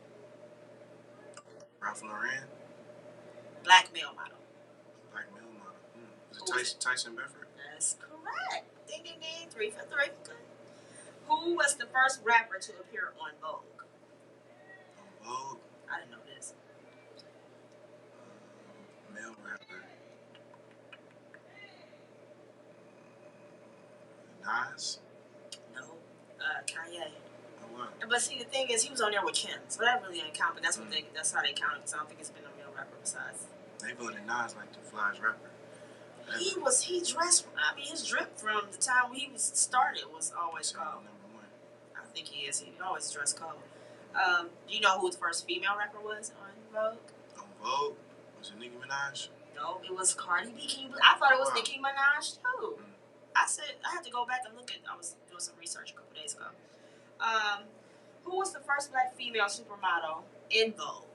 Ralph Lauren. Black male model. Black male model. Is it Tyson Bedford? That's correct. Ding, ding, ding. 3 for 3. Good. Who was the first rapper to appear on Vogue? On Vogue? I didn't know this. Male rapper. Nas? No. Kanye. Oh, wow. But see, the thing is, he was on there with Kim, so that really didn't count. But that's how they count it. Because I don't think it's been a male rapper besides. They voted Nas like the flyest rapper. He dressed. I mean, his drip from the time when he was started was always cold. #1. I think he is. He always dressed cold. Do you know who the first female rapper was on Vogue? On Vogue? Was it Nicki Minaj? No, it was Cardi B. I thought it was Nicki Minaj too. I said I had to go back and look at. I was doing some research a couple days ago. Who was the first black female supermodel in Vogue?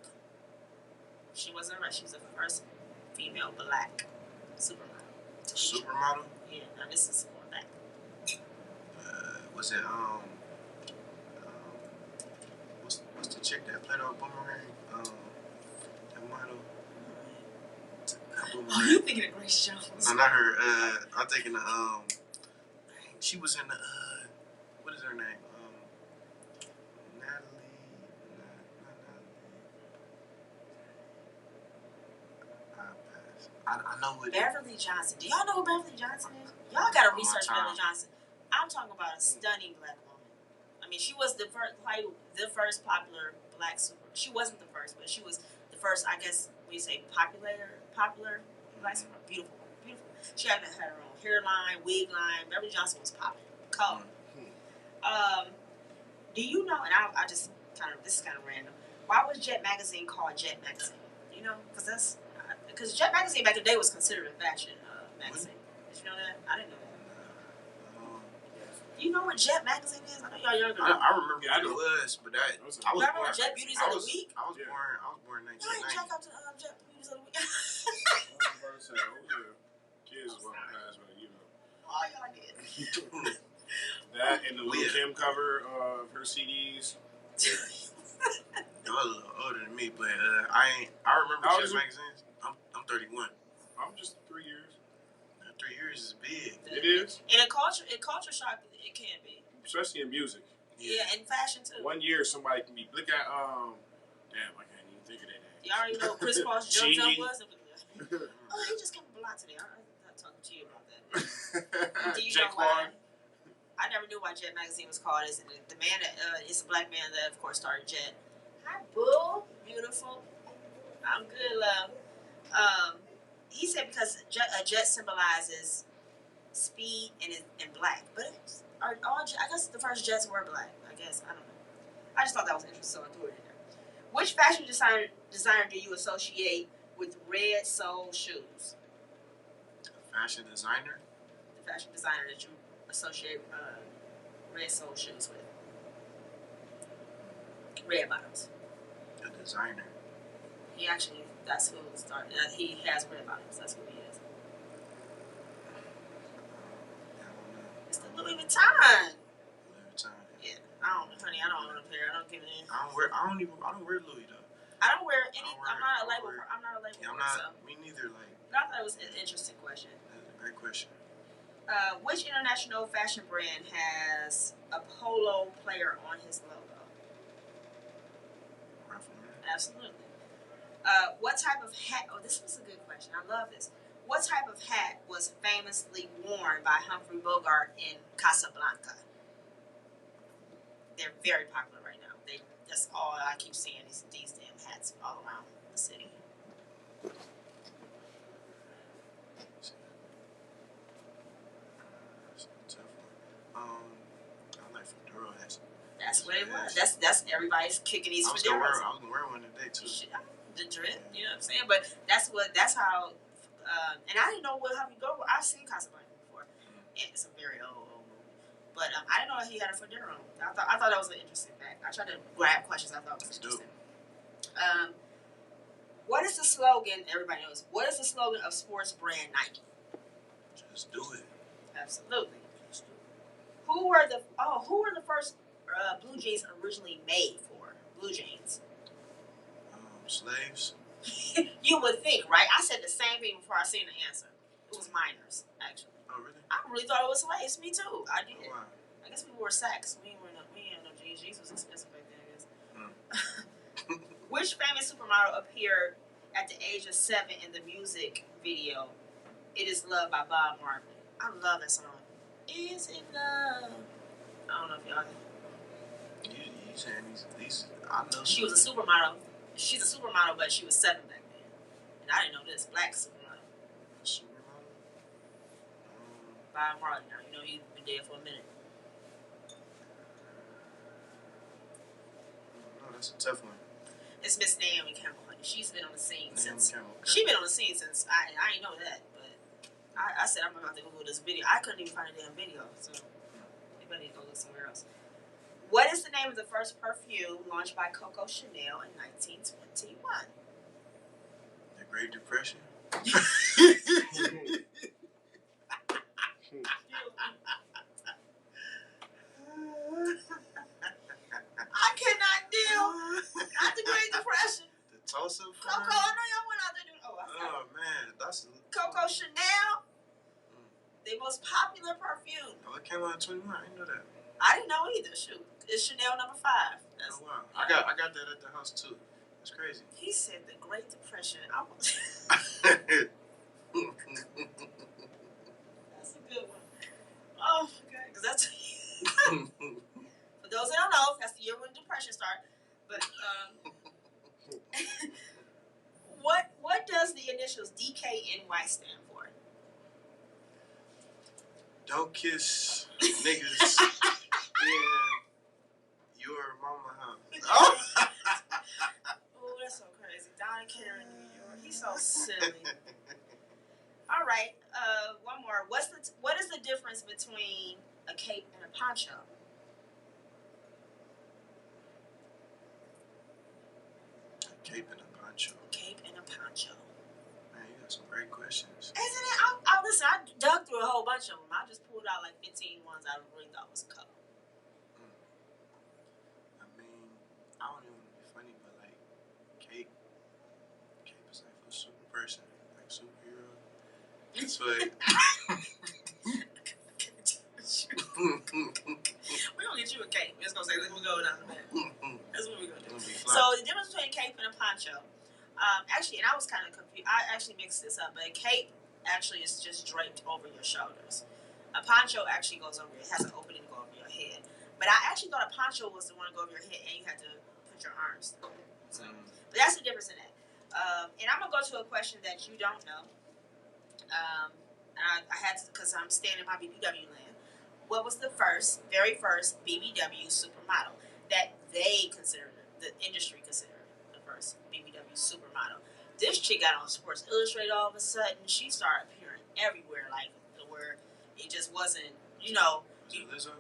She wasn't right. She was the first female black supermodel. Supermodel? Yeah. Now this is going back. Was it what's the chick that played on Boomerang? That model. Oh, you thinking of Grace Jones? No, not her. I'm thinking of she was in the what is her name? Natalie. Not Natalie. I know who it is. Beverly Johnson. Do y'all know who Beverly Johnson is? Y'all gotta research Beverly Johnson. I'm talking about a stunning black woman. I mean, she was the first popular black super. She wasn't the first, but she was the first. I guess we say popular black super. Beautiful. She had her own hairline, wig line. Beverly Johnson was popping. Color. Do you know? And I just this is kind of random. Why was Jet Magazine called Jet Magazine? You know, because Jet Magazine back in the day was considered a fashion magazine. Did you know that? I didn't know that. You know what Jet Magazine is? I know y'all younger. I remember what it was, but I was remember born. Jet Beauties of the Week? I was born in 1990. Why didn't check out to Jet Beauties of the Week? Kids was past, but you know. Oh, y'all did. That and the Lil Kim cover of her CDs. Y'all a little older than me, but I remember Jet magazines. I'm 31. I'm just 3 years. 3 years is big. It is. And in culture shock, it can be. Especially in music. Yeah, and fashion too. 1 year somebody can be look at damn, I can't even think of that name. Y'all already know who Chris Paul's Jump was? Oh, he just came from a lot today. I'm not talking to you about that. Do you know why? I never knew why Jet Magazine was called. It's the man that it's a black man that of course started Jet. Hi, boo, beautiful. I'm good, love. He said because a jet symbolizes speed and black, but I guess the first jets were black. I guess I don't know. I just thought that was interesting, so I threw it in there. Which fashion designer do you associate with red sole shoes? Fashion designer? The fashion designer that you associate red sole shoes with. Red bottoms. A designer. He actually, that's who started. He has red bottoms. That's who he is. It's the Louis Vuitton. Louis Vuitton. Yeah, I don't know, honey. I don't own a pair. I don't give it in. I don't wear Louis though. I don't wear any. I'm not a label. I'm not a label. Yeah, I'm not. Me neither. Like. But I thought it was an interesting question. That's a great question. Which international fashion brand has a polo player on his logo? Absolutely. What type of hat? Oh, this was a good question. I love this. What type of hat was famously worn by Humphrey Bogart in Casablanca? They're very popular right now. That's all I keep seeing these damn hats all around the city. I like fedora hats. That's what it was. That's everybody's kicking these fedoras. I was gonna wear one today too. The drip, you know what I'm saying? But that's how. And I didn't know what Humphrey Bogart. I've seen Casablanca before, and it's a very old movie. But I didn't know he had a fedora on. I thought that was an interesting fact. I tried to grab questions I thought was interesting. What is the slogan? Everybody knows. What is the slogan of sports brand Nike? Just do it. Absolutely. Who were the first blue jeans originally made for? Blue jeans. Slaves. You would think, right? I said the same thing before I seen the answer. It was minors, actually. Oh, really? I really thought it was slaves. Me too. I did. Oh, wow. I guess we wore sacks. We ain't no jeans. Jeans was expensive back then, I guess. Which famous supermodel appeared at the age of 7 in the music video "It Is Love" by Bob Marley? I love that song. Is it love? I don't know if y'all. You saying these? I know. She was a supermodel. She's a supermodel, but she was 7 back then. And I didn't know this. Black supermodel. Supermodel? Bob Marley. Now, you know he's been dead for a minute. No, that's a tough one. It's Miss Naomi Campbell, honey. She's been on the scene since. Campbell. She's been on the scene since. I didn't know that, but I said I'm about to Google this video. I couldn't even find a damn video, so maybe I need to go look somewhere else. What is the name of the first perfume launched by Coco Chanel in 1921? The Great Depression. I cannot deal. Not the Great Depression. The Tulsa. Coco, I know y'all went out there doing. Oh man, that's Coco Chanel. The most popular perfume. Oh, it came out in 21. I didn't know that. I didn't know either. Shoot, it's Chanel No. 5. That's, oh wow, I got that at the house too. That's crazy. He said the Great Depression. That's a good one. Oh, okay, because that's for those that don't know, that's the year when depression started. But what does the initials DKNY stand for? Don't kiss niggas in your mama house. Oh, oh, that's so crazy. Donna Karen, New York. He's so silly. All right. One more. What is the difference between a cape and a poncho? A cape and a poncho. Cape and a poncho. Man, you got some great questions. Isn't it? Listen, I dug through a whole bunch of them. I just pulled out like 15 ones I really thought was cool. I mean, I don't even want to be funny, but like, cape is like for a super person, like superhero. That's what. We're gonna get you a cape. It's gonna say, let me go down the back. That's what we're gonna do. So the difference between a cape and a poncho, actually, and I was kind of confused. I actually mixed this up, but a cape actually is just draped over your shoulders. A poncho actually goes over. It has an opening to go over your head. But I actually thought a poncho was the one to go over your head, and you had to put your arms through it. So, but that's the difference in that. And I'm gonna go to a question that you don't know. I had to, because I'm staying in my BBW land. What was the very first BBW supermodel that they considered, the industry considered the first BBW supermodel? This chick got on Sports Illustrated all of a sudden. She started appearing everywhere, like where it just wasn't, Was it Lizzo?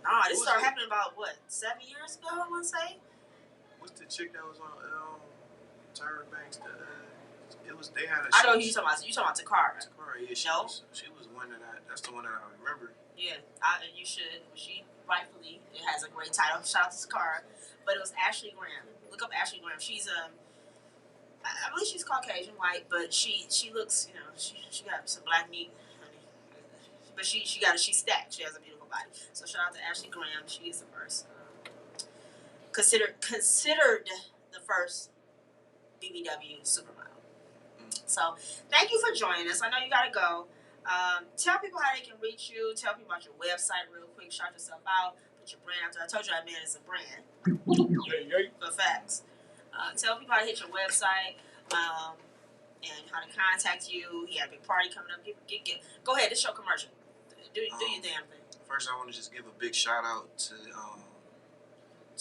Nah, this started happening about 7 years ago, I want to say. What's the chick that was on Tyra Banks? They had a. I know who you talking about. You talking about Takara? Takara, yeah. She was one that that's the one that I remember. Yeah, you should. She rightfully, it has a great title. Shout out to Takara, but it was Ashley Graham. Look up Ashley Graham. She's I believe she's Caucasian, white, but she looks, she got some black meat, honey. But she's stacked. She has a beautiful body. So shout out to Ashley Graham. She is the first, considered the first BBW supermodel. So thank you for joining us. I know you gotta go. Tell people how they can reach you. Tell people about your website real quick. Shout yourself out. Put your brand out there. I told you that man is a brand. For facts. Tell people how to hit your website and how to contact you. He had a big party coming up. Go ahead. This is your commercial. Do your damn thing. First, I want to just give a big shout out to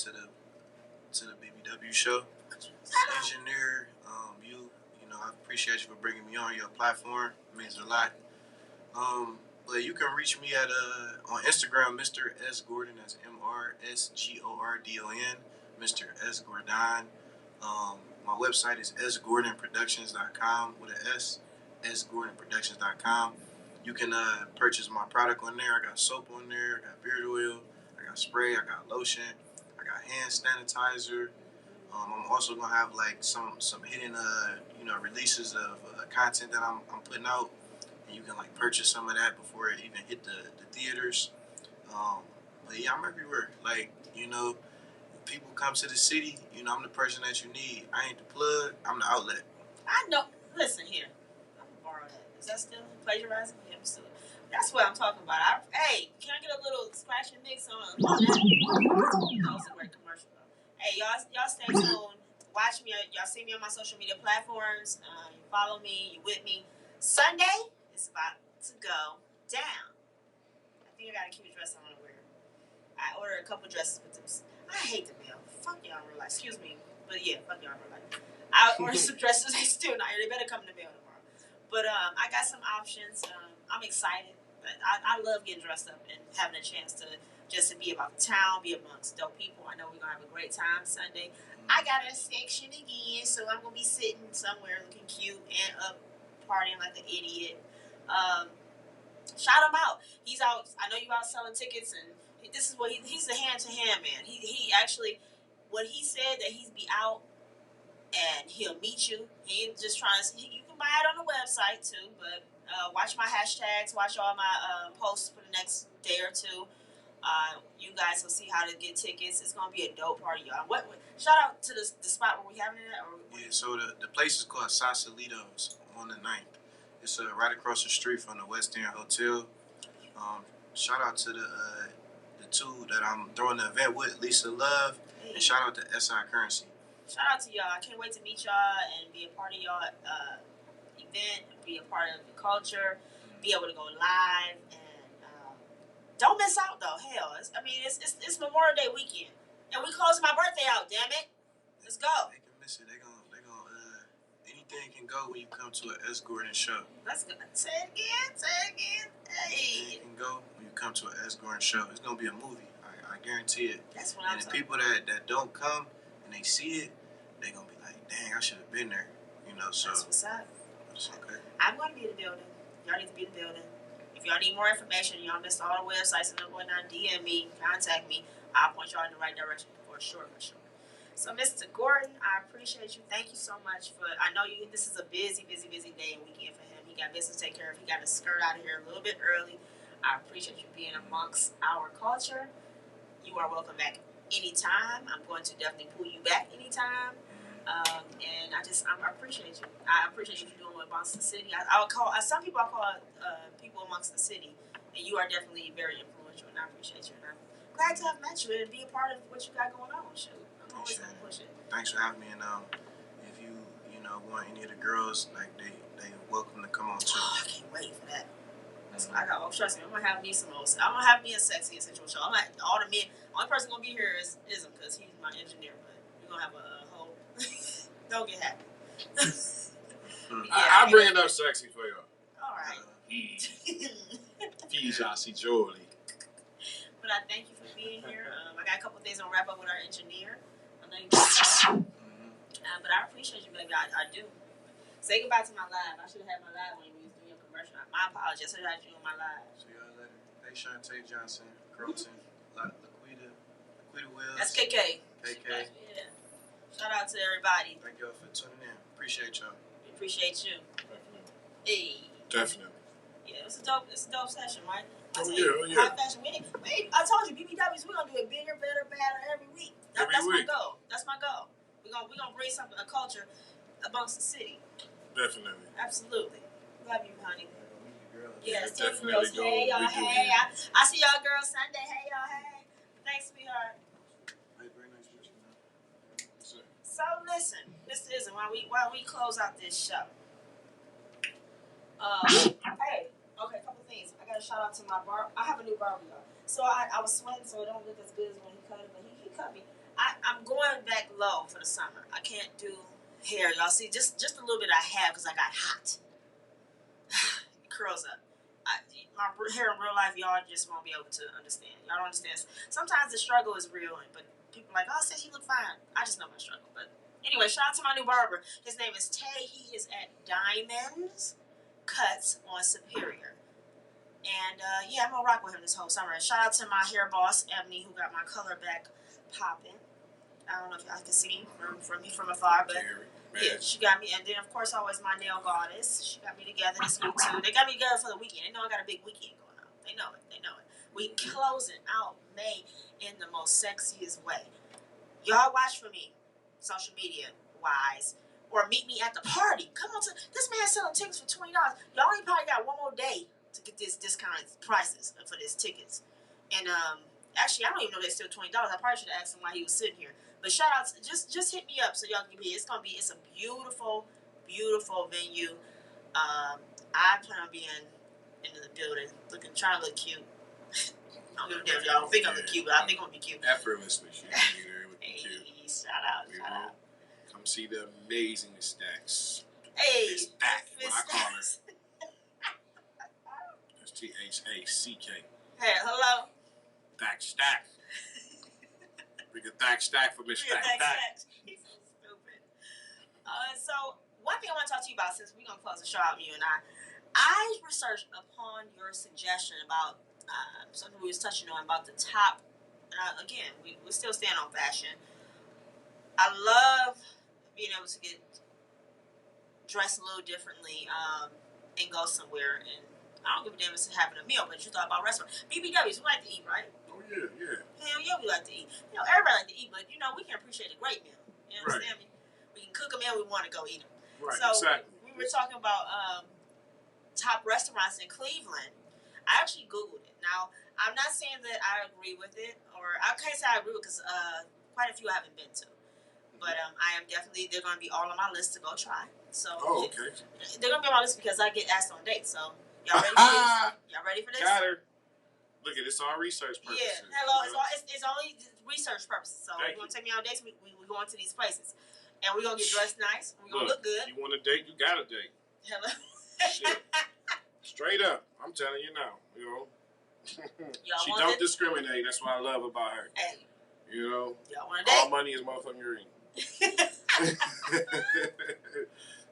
the BBW show. Engineer, I appreciate you for bringing me on your platform. It means a lot. But you can reach me at on Instagram, Mr. S Gordon. That's MRSGORDON, Mr. S Gordon. My website is sgordonproductions.com with an S, sgordonproductions.com. You can purchase my product on there. I got soap on there, I got beard oil, I got spray, I got lotion, I got hand sanitizer. I'm also gonna have like some hidden releases of content that I'm putting out, and you can like purchase some of that before it even hit the theaters. But yeah, I'm everywhere. Like, people come to the city, I'm the person that you need. I ain't the plug, I'm the outlet. I know. Listen here. I'm gonna borrow that. Is that still plagiarizing? Yeah, I'm still. That's what I'm talking about. Hey, can I get a little scratch and mix on that? That was a great commercial though. Hey, y'all stay tuned. Watch me. Y'all see me on my social media platforms. You follow me. You with me. Sunday is about to go down. I think I got a cute dress I want to wear. I ordered a couple dresses with them. I hate the mail. Fuck y'all in real life. Excuse me. But yeah, fuck y'all in real life. I ordered some dresses. They still not here. They better come in the mail tomorrow. But I got some options. I'm excited. I love getting dressed up and having a chance to just to be about the town, be amongst dope people. I know we're gonna have a great time Sunday. I got a section again, so I'm gonna be sitting somewhere looking cute and up partying like an idiot. Shout him out. He's out. I know you out selling tickets, and this is what he's the hand to hand man. He actually, what he said that he's be out and he'll meet you. He ain't just trying to. You can buy it on the website too, but watch my hashtags, watch all my posts for the next day or two. You guys will see how to get tickets. It's gonna be a dope party, y'all. What shout out to the spot where we having it at? Yeah, so the place is called Sausalito's on the 9th. It's right across the street from the West End Hotel. Shout out to the two that I'm throwing the event with, Lisa Love, and shout out to SI Currency. Shout out to y'all. I can't wait to meet y'all and be a part of y'all event, be a part of the culture, be able to go live, and don't miss out though. Hell, it's Memorial Day weekend, and we closing my birthday out. Damn it, let's go. They can miss it. They gonna anything can go when you come to an S. Gordon show. Let's go. Say it again. Hey. Anything can go when you come to an S. Gordon show. It's gonna be a movie. I guarantee it. That's what I'm saying. And the people that don't come and they see it, they gonna be like, dang, I should have been there. You know, so that's what's up. It's okay. I'm going to be in the building. Y'all need to be in the building. If y'all need more information, y'all missed all the websites and whatnot, DM me, contact me. I'll point y'all in the right direction for sure. So, Mr. Gordon, I appreciate you. Thank you so much for. I know you. This is a busy day and weekend for him. He got business to take care of. He got to skirt out of here a little bit early. I appreciate you being amongst our culture. You are welcome back anytime. I'm going to definitely pull you back anytime. And I appreciate you. I appreciate you doing with amongst the city. I'll call some people. I call people amongst the city, and you are definitely very influential. And I appreciate you. And I'm glad to have met you and be a part of what you got going on. Shoot, I'm always gonna push it. Thanks for having me. And if you want any of the girls, like they welcome to come on too. Oh, I can't wait for that. Trust me, I'm gonna have me some old. I'm gonna have me a sexy and sensual show. I'm like all the men. Only person gonna be here is him because he's my engineer. But we're gonna have a whole. Don't get happy. I'll bring enough sexy for you. All right. Surely. But I thank you for being here. I got a couple things I'm gonna wrap up with our engineer. I know you but I appreciate you, baby. I do. Say goodbye to my live. I should have had my live when you was doing your commercial. My apologies. I should have had you on my live. See y'all later. Hey, Shantae Johnson, Carlton, Laquita Wills. That's KK. KK. Yeah. Shout out to everybody. Thank y'all for tuning in. Appreciate y'all. We appreciate you. Definitely. Hey. Definitely. Yeah, it's a dope session, right? Oh yeah. High fashion. I told you, BBWs, we're gonna do it bigger, better, badder every week. That's my goal. That's my goal. We're gonna bring something, a culture amongst the city. Definitely. Absolutely. Love you, honey. Yes, definitely. Hey y'all, hey. I see y'all girls Sunday. Hey y'all, hey. Thanks, sweetheart. Very nice to meet you, man. So listen, Mr. Ism, while we close out this show. Hey, okay, a couple things. I got to shout out to my barber. I have a new barber, y'all. So I was sweating, so it don't look as good as when he cut it, but he cut me. I'm going back low for the summer. I can't do hair, y'all. See, just a little bit I have because I got hot. It curls up. My hair in real life, y'all just won't be able to understand. Y'all don't understand. Sometimes the struggle is real, but people are like, oh, since you look fine. I just know my struggle. But anyway, shout out to my new barber. His name is Tay. He is at Diamonds Cuts on Superior. And I'm gonna rock with him this whole summer. And shout out to my hair boss, Ebony, who got my color back popping. I don't know if y'all can see from afar, but yeah, she got me. And then of course always my nail goddess. She got me together this week too. They got me together for the weekend. They know I got a big weekend going on. They know it. We closing out May in the most sexiest way. Y'all watch for me, social media wise. Or meet me at the party. Come on this man selling tickets for $20. Y'all only probably got one more day to get this discounted prices for this tickets. And actually I don't even know they're still $20. I probably should have asked him why he was sitting here. But shout out to, just hit me up so y'all can be. It's a beautiful, beautiful venue. I plan on being in the building, trying to look cute. I don't give a damn if y'all don't think I look cute, but I think I'm gonna be cute. Effortlessly, she be there looking cute. Shout out. Come see the amazing stacks. Hey, It's Thack, what I call it. Stacks. It's Thack. Hey, hello. Thack Stack. We can Thack Stack for Miss Thack. He's so stupid. So one thing I want to talk to you about, since we're gonna close the show out, you and I researched upon your suggestion about something we was touching on about the top. And again, we still stand on fashion. I love being able to get dressed a little differently and go somewhere. And I don't give a damn if it's having a meal, but you thought about restaurants. BBWs, we like to eat, right? Oh, yeah. Hell yeah, we like to eat. You know, everybody like to eat, but, you know, we can appreciate a great meal. You understand me? We can cook a meal, we want to go eat them. Right, so exactly. We were talking about top restaurants in Cleveland. I actually Googled it. Now, I'm not saying that I agree with it, or I can't say I agree with it because quite a few I haven't been to. But I am definitely, they're going to be all on my list to go try. So Okay. They're going to be on my list because I get asked on dates. So y'all ready for this? Y'all ready for this? Got her. Look at it's all research purposes. Yeah, hello. It's only research purposes. So if you want to take me on dates, we going to these places. And we're going to get dressed nice. We're going to look good. You want a date, you got a date. Hello. Shit. Straight up. I'm telling you now. You know. She want don't discriminate. That's what I love about her. Hey. You know. Y'all want a date? All money is motherfucking green.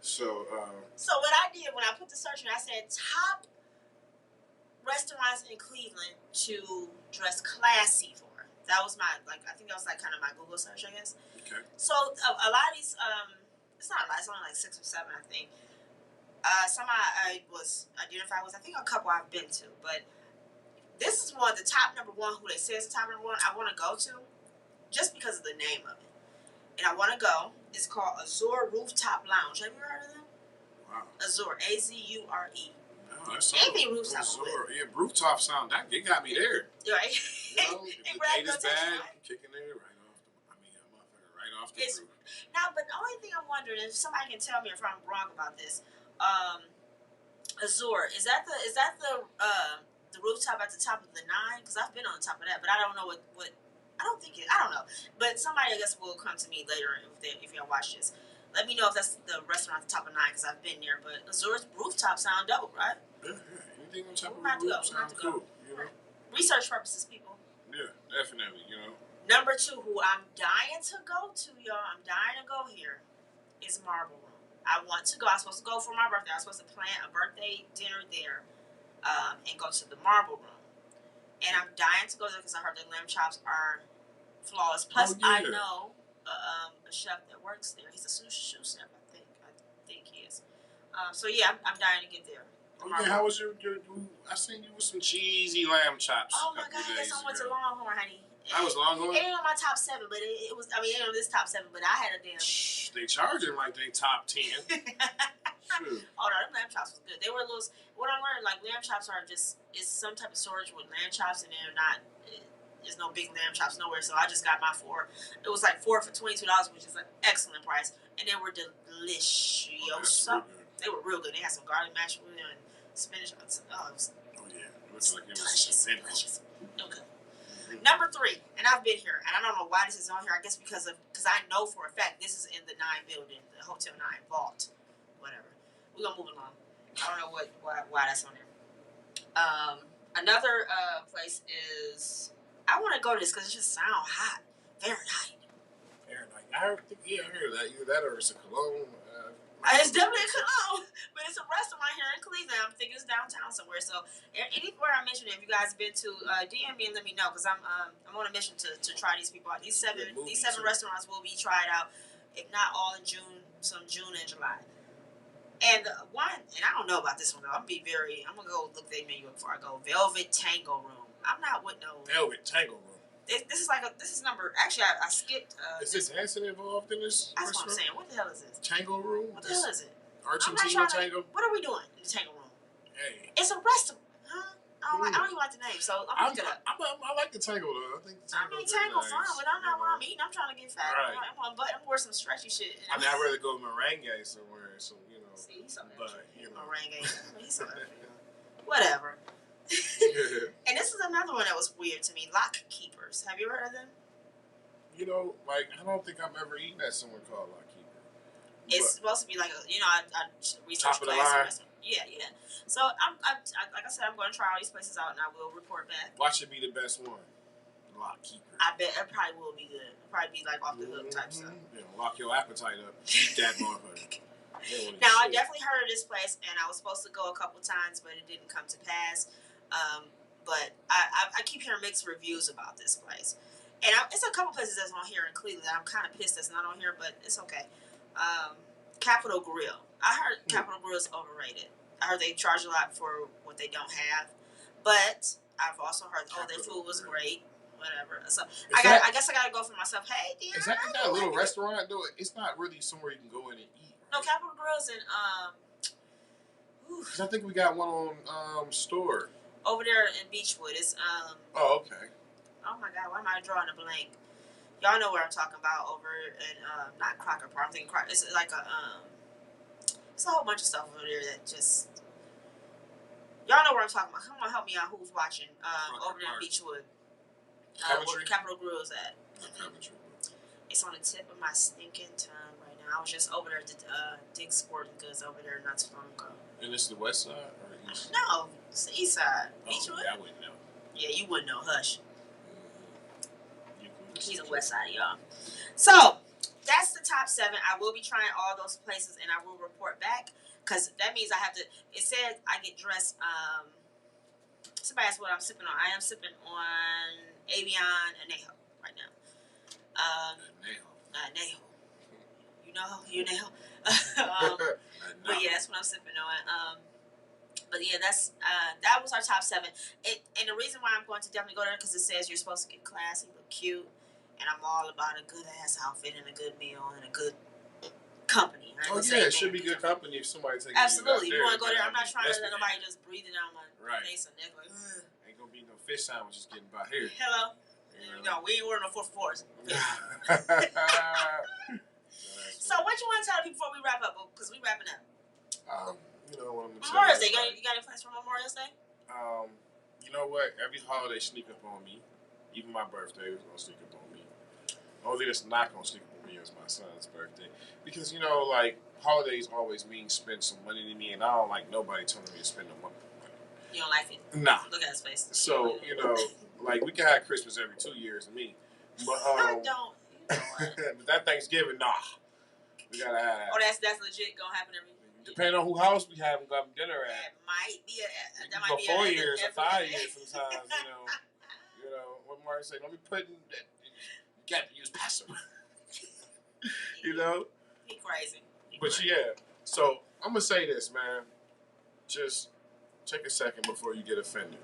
So what I did when I put the search in, I said top restaurants in Cleveland to dress classy for. That was my, I think that was kind of my Google search, I guess. Okay. So a lot of these, it's not a lot, it's only like 6 or 7, I think. Some I was identified with, I think a couple I've been to, but this is one, the top number one, who they say is the top number one, I want to go to, just because of the name of it. And I want to go. It's called Azure Rooftop Lounge. Have you heard of them? Wow. Azure, Azure. No, that's anything rooftop. Azure. Yeah, rooftop sound. That it got me there. Right. You know, if the date is bad, kicking it right off the roof. Now, but the only thing I'm wondering is if somebody can tell me if I'm wrong about this. Azure, is that the rooftop at the top of the 9? Because I've been on the top of that, but I don't know what I don't think I don't know. But somebody, I guess, will come to me later if y'all watch this. Let me know if that's the restaurant at the top of 9 because I've been there. But Azure's rooftop sound dope, right? Yeah. Anything on top of the roof sounds cool. You know? Research purposes, people. Yeah, definitely. You know. Number 2, who I'm dying to go to, y'all. I'm dying to go here. Is Marble Room. I want to go. I was supposed to go for my birthday. I was supposed to plan a birthday dinner there, and go to the Marble Room. And I'm dying to go there because I heard the lamb chops are flawless. Plus, I know a chef that works there. He's a sous chef, I think he is. So yeah, I'm dying to get there. Okay, how was your? I seen you with some cheesy lamb chops. Oh my God! Yes, I went to Longhorn, honey. I was Longhorn. It ain't on my top 7, but it was. I mean, it ain't on this top 7, but I had a damn. Shh, they charging like they top 10. Shoot. Oh no, them lamb chops was good. They were a little. What I learned, lamb chops are it's some type of storage with lamb chops, and they're not. There's no big lamb chops nowhere, so I just got my 4. It was 4 for $22, which is an excellent price, and they were delicious. They were real good. They had some garlic mashed with them and spinach. Oh yeah, it looks like it was delicious. Okay. Number 3, and I've been here, and I don't know why this is on here. I guess because I know for a fact this is in the 9 building, the Hotel 9 vault, whatever. We're gonna move along. I don't know why that's on there. Another place is I want to go to this because it just sounds hot. Fahrenheit. I heard of that. Either that or it's a cologne. It's definitely a cologne, but it's a restaurant here in Cleveland. I'm thinking it's downtown somewhere. So anywhere I mention it, if you guys been to, DM me and let me know because I'm on a mission to try these people out. These seven restaurants will be tried out, if not all in June and July. And one, and I don't know about this one though. I'm gonna go look their menu up before I go. Velvet Tango Room. I'm not with no Velvet Tango Room. This is number. Actually, I skipped. Is this dancing involved in this? That's what I'm saying. What the hell is this? Tango Room. What the hell is it? Argentina Tango. What are we doing in the Tango Room? Hey. It's a restaurant, huh? I don't even like the name, so I'm looking it up. I like the Tango though. I think the Tango fun, but I'm not what I'm eating. I'm trying to get fat. Right. I'm wear some stretchy shit. I'd rather go merengue somewhere, so you know. See, he's something. But you know, merengue. He's something. Whatever. And this is another one that was weird to me. Lock Keepers. Have you ever heard of them? You know, I don't think I've ever eaten at somewhere called Lock Keeper. It's supposed to be like I research Top of the class. line. Yeah. So I like I said, I'm going to try all these places out, and I will report back. Watch it be the best one. Lock keeper. I bet it probably will be good. It'll probably be like off the hook type stuff. Yeah, lock your appetite up. Eat that motherfucker. Now I definitely heard of this place, and I was supposed to go a couple times, but it didn't come to pass. But I keep hearing mixed reviews about this place, and it's a couple places that's on here in Cleveland. I'm kind of pissed that's not on here, but it's okay. Capitol Grill. I heard Capitol Grill is overrated. I heard they charge a lot for what they don't have, but I've also heard their food was great. Whatever. So I guess I gotta go for myself. Hey, Deanna, is that little restaurant? Though it's not really somewhere you can go in and eat. Right? No, Capitol Grill's in Cause I think we got one on store over there in Beechwood. It's Oh, okay. Oh my God, why am I drawing a blank? Y'all know where I'm talking about over in not Crocker Park. I'm thinking it's like it's a whole bunch of stuff over there that just y'all know where I'm talking about. Come on, help me out. Who's watching? Over there in Beechwood. Where Capitol Grill is at. It's on the tip of my stinking tongue right now. I was just over there at Dick's Sporting Goods over there not too long ago. And it's the west side or east? No, it's the east side. Beechwood? Yeah, I wouldn't know. Yeah, you wouldn't know. Hush. He's a west side, y'all. So, that's the top 7. I will be trying all those places, and I will report back, because that means I have to, it said I get dressed, somebody asked what I'm sipping on. I am sipping on Avion Anejo right now. Anejo. You know. But yeah, that's what I'm sipping on. But yeah, that was our top 7. And the reason why I'm going to definitely go there, because it says you're supposed to get classy, look cute, and I'm all about a good ass outfit and a good meal and a good company. Oh yeah, it should be good company if somebody takes you out there. Absolutely, you want to go there. I'm not trying to let nobody just breathing down my face and neck like. Ugh. Ain't gonna be no fish sandwiches getting by here. Hello. No, we ain't ordering no 4 for 4s. So what you want to tell people before we wrap up? Because we wrapping up. You know what I'm gonna Memorial Day. You got any plans for Memorial Day? You know what? Every holiday sneak up on me. Even my birthday was gonna sneak up on me. The only thing that's not gonna sneak up on me is my son's birthday. Because, like, holidays always mean spend some money to me, and I don't like nobody telling me to spend no money. You don't like it? Nah. Look at his face. So, like, we can have Christmas every 2 years to me. But, I don't. But that Thanksgiving, nah. We gotta have that. Oh, that's legit gonna happen every. Depending on who house we have and go have dinner at. That might be that might be 4 years or 5 years sometimes. What Martin said, let me put in that. You got to use passive. He crazy. So I'm gonna say this, man. Just take a second before you get offended.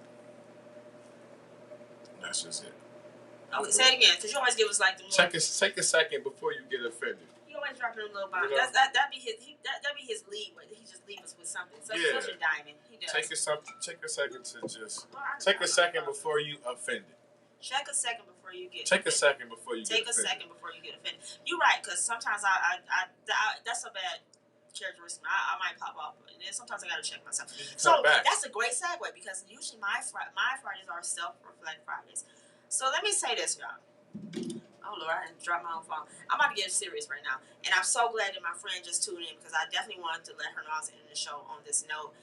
That's just it. Okay, say it again, because you always give us like the. Take a second before you get offended. You always dropping a little bomb. That'd be his lead, but he just leave us with something. Such a diamond. He does. Take a second to just take a second before you offended. Take a second before you get. Take a second before you get offended. Take a second before you get offended. You're right, because sometimes I that's a bad characteristic. I might pop off, and then sometimes I gotta check myself. So that's a great segue, because usually my Fridays are self-reflect Fridays. So let me say this, y'all. Oh Lord, I didn't drop my own phone. I'm about to get serious right now, and I'm so glad that my friend just tuned in, because I definitely wanted to let her know I was in the show on this note.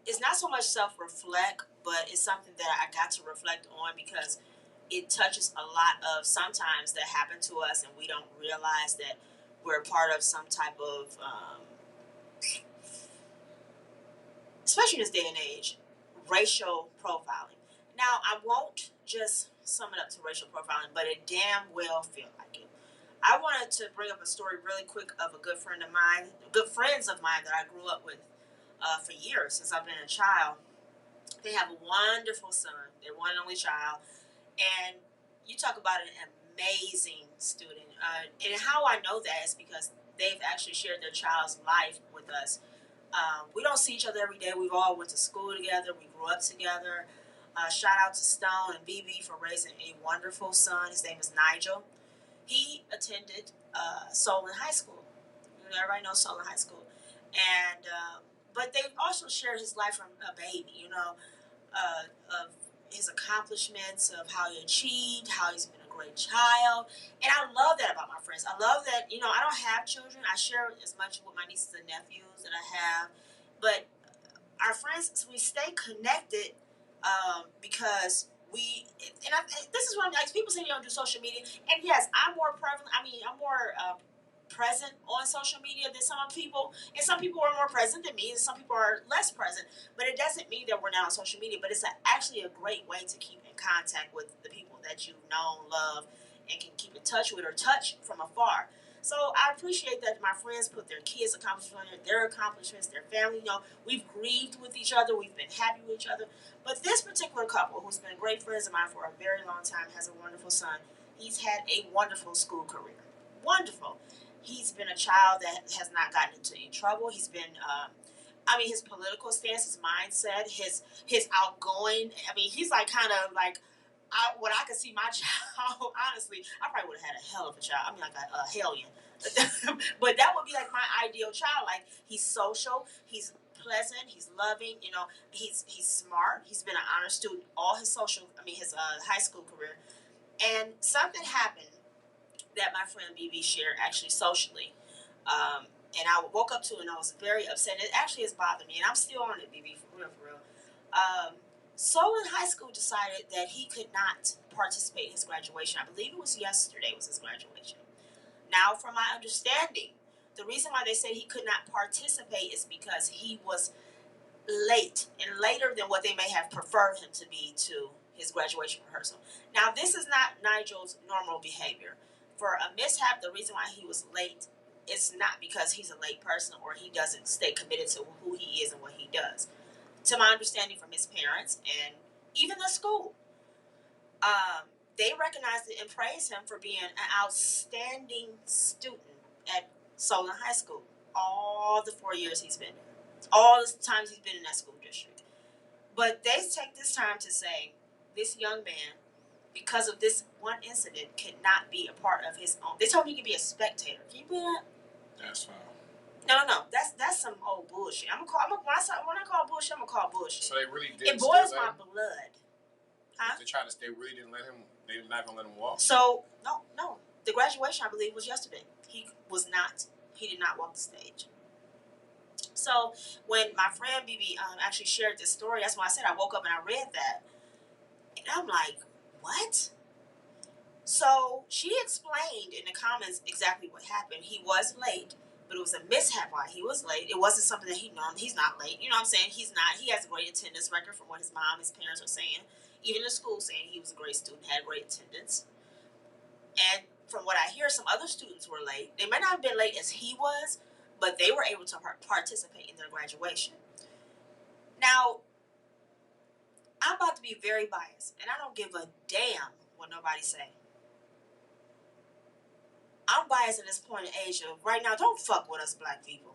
It's not so much self-reflect, but it's something that I got to reflect on, because it touches a lot of sometimes that happen to us, and we don't realize that we're part of some type of, especially in this day and age, racial profiling. Now, I won't just sum it up to racial profiling, but it damn well feel like it. I wanted to bring up a story really quick of a good friends of mine that I grew up with for years, since I've been a child. They have a wonderful son, their one and only child, and you talk about an amazing student. And how I know that is because they've actually shared their child's life with us. We don't see each other every day. We've all went to school together. We grew up together. Shout out to Stone and BB for raising a wonderful son. His name is Nigel. He attended Solon High School. Everybody knows Solon High School. And but they also shared his life from a baby, of his accomplishments, of how he achieved, how he's been a great child. And I love that about my friends. I love that, I don't have children. I share as much with my nieces and nephews that I have. But our friends, we stay connected because this is what like people say they don't do social media. And yes, I'm more prevalent. I'm more present on social media than some people, and some people are more present than me, and some people are less present. But it doesn't mean that we're not on social media. But it's actually a great way to keep in contact with the people that you've known, love, and can keep in touch with or touch from afar. So I appreciate that my friends put their kids' accomplishments, their accomplishments, their family. We've grieved with each other. We've been happy with each other. But this particular couple, who's been great friends of mine for a very long time, has a wonderful son. He's had a wonderful school career. Wonderful. He's been a child that has not gotten into any trouble. He's been, his political stance, his mindset, his outgoing. He's like kind of like, what I could see my child, honestly, I probably would have had a hell of a child. Like a hellion. But that would be like my ideal child. Like, he's social, he's pleasant, he's loving, he's smart. He's been an honor student all his his high school career. And something happened that my friend BB shared actually socially. And I woke up to it and I was very upset. It actually has bothered me, and I'm still on it, BB, for real. Solon High School decided that he could not participate in his graduation. I believe it was yesterday was his graduation. Now, from my understanding, the reason why they said he could not participate is because he was late and later than what they may have preferred him to be to his graduation rehearsal. Now, this is not Nigel's normal behavior. For a mishap, the reason why he was late is not because he's a late person or he doesn't stay committed to who he is and what he does. To my understanding from his parents and even the school, they recognized it and praised him for being an outstanding student at Solon High School all the 4 years he's been there, all the times he's been in that school district. But they take this time to say, this young man, because of this one incident, cannot be a part of his own. They told me he could be a spectator. Can you believe that? That's fine. No. That's some old bullshit. When I call bullshit, I'm gonna call bullshit. So they really did. It boils my blood. Huh? They really didn't let him. They're not gonna let him walk. So no. The graduation, I believe, was yesterday. He did not walk the stage. So when my friend BB actually shared this story, that's why I said I woke up and I read that, and I'm like, what? So she explained in the comments exactly what happened. He was late, but it was a mishap why he was late. It wasn't something that he's not late. You know what I'm saying? He's not. He has a great attendance record from what his mom, his parents are saying. Even the school saying he was a great student, had great attendance. And from what I hear, some other students were late. They may not have been late as he was, but they were able to participate in their graduation. Now, I'm about to be very biased, and I don't give a damn what nobody say. I'm biased at this point in age of right now. Don't fuck with us, black people.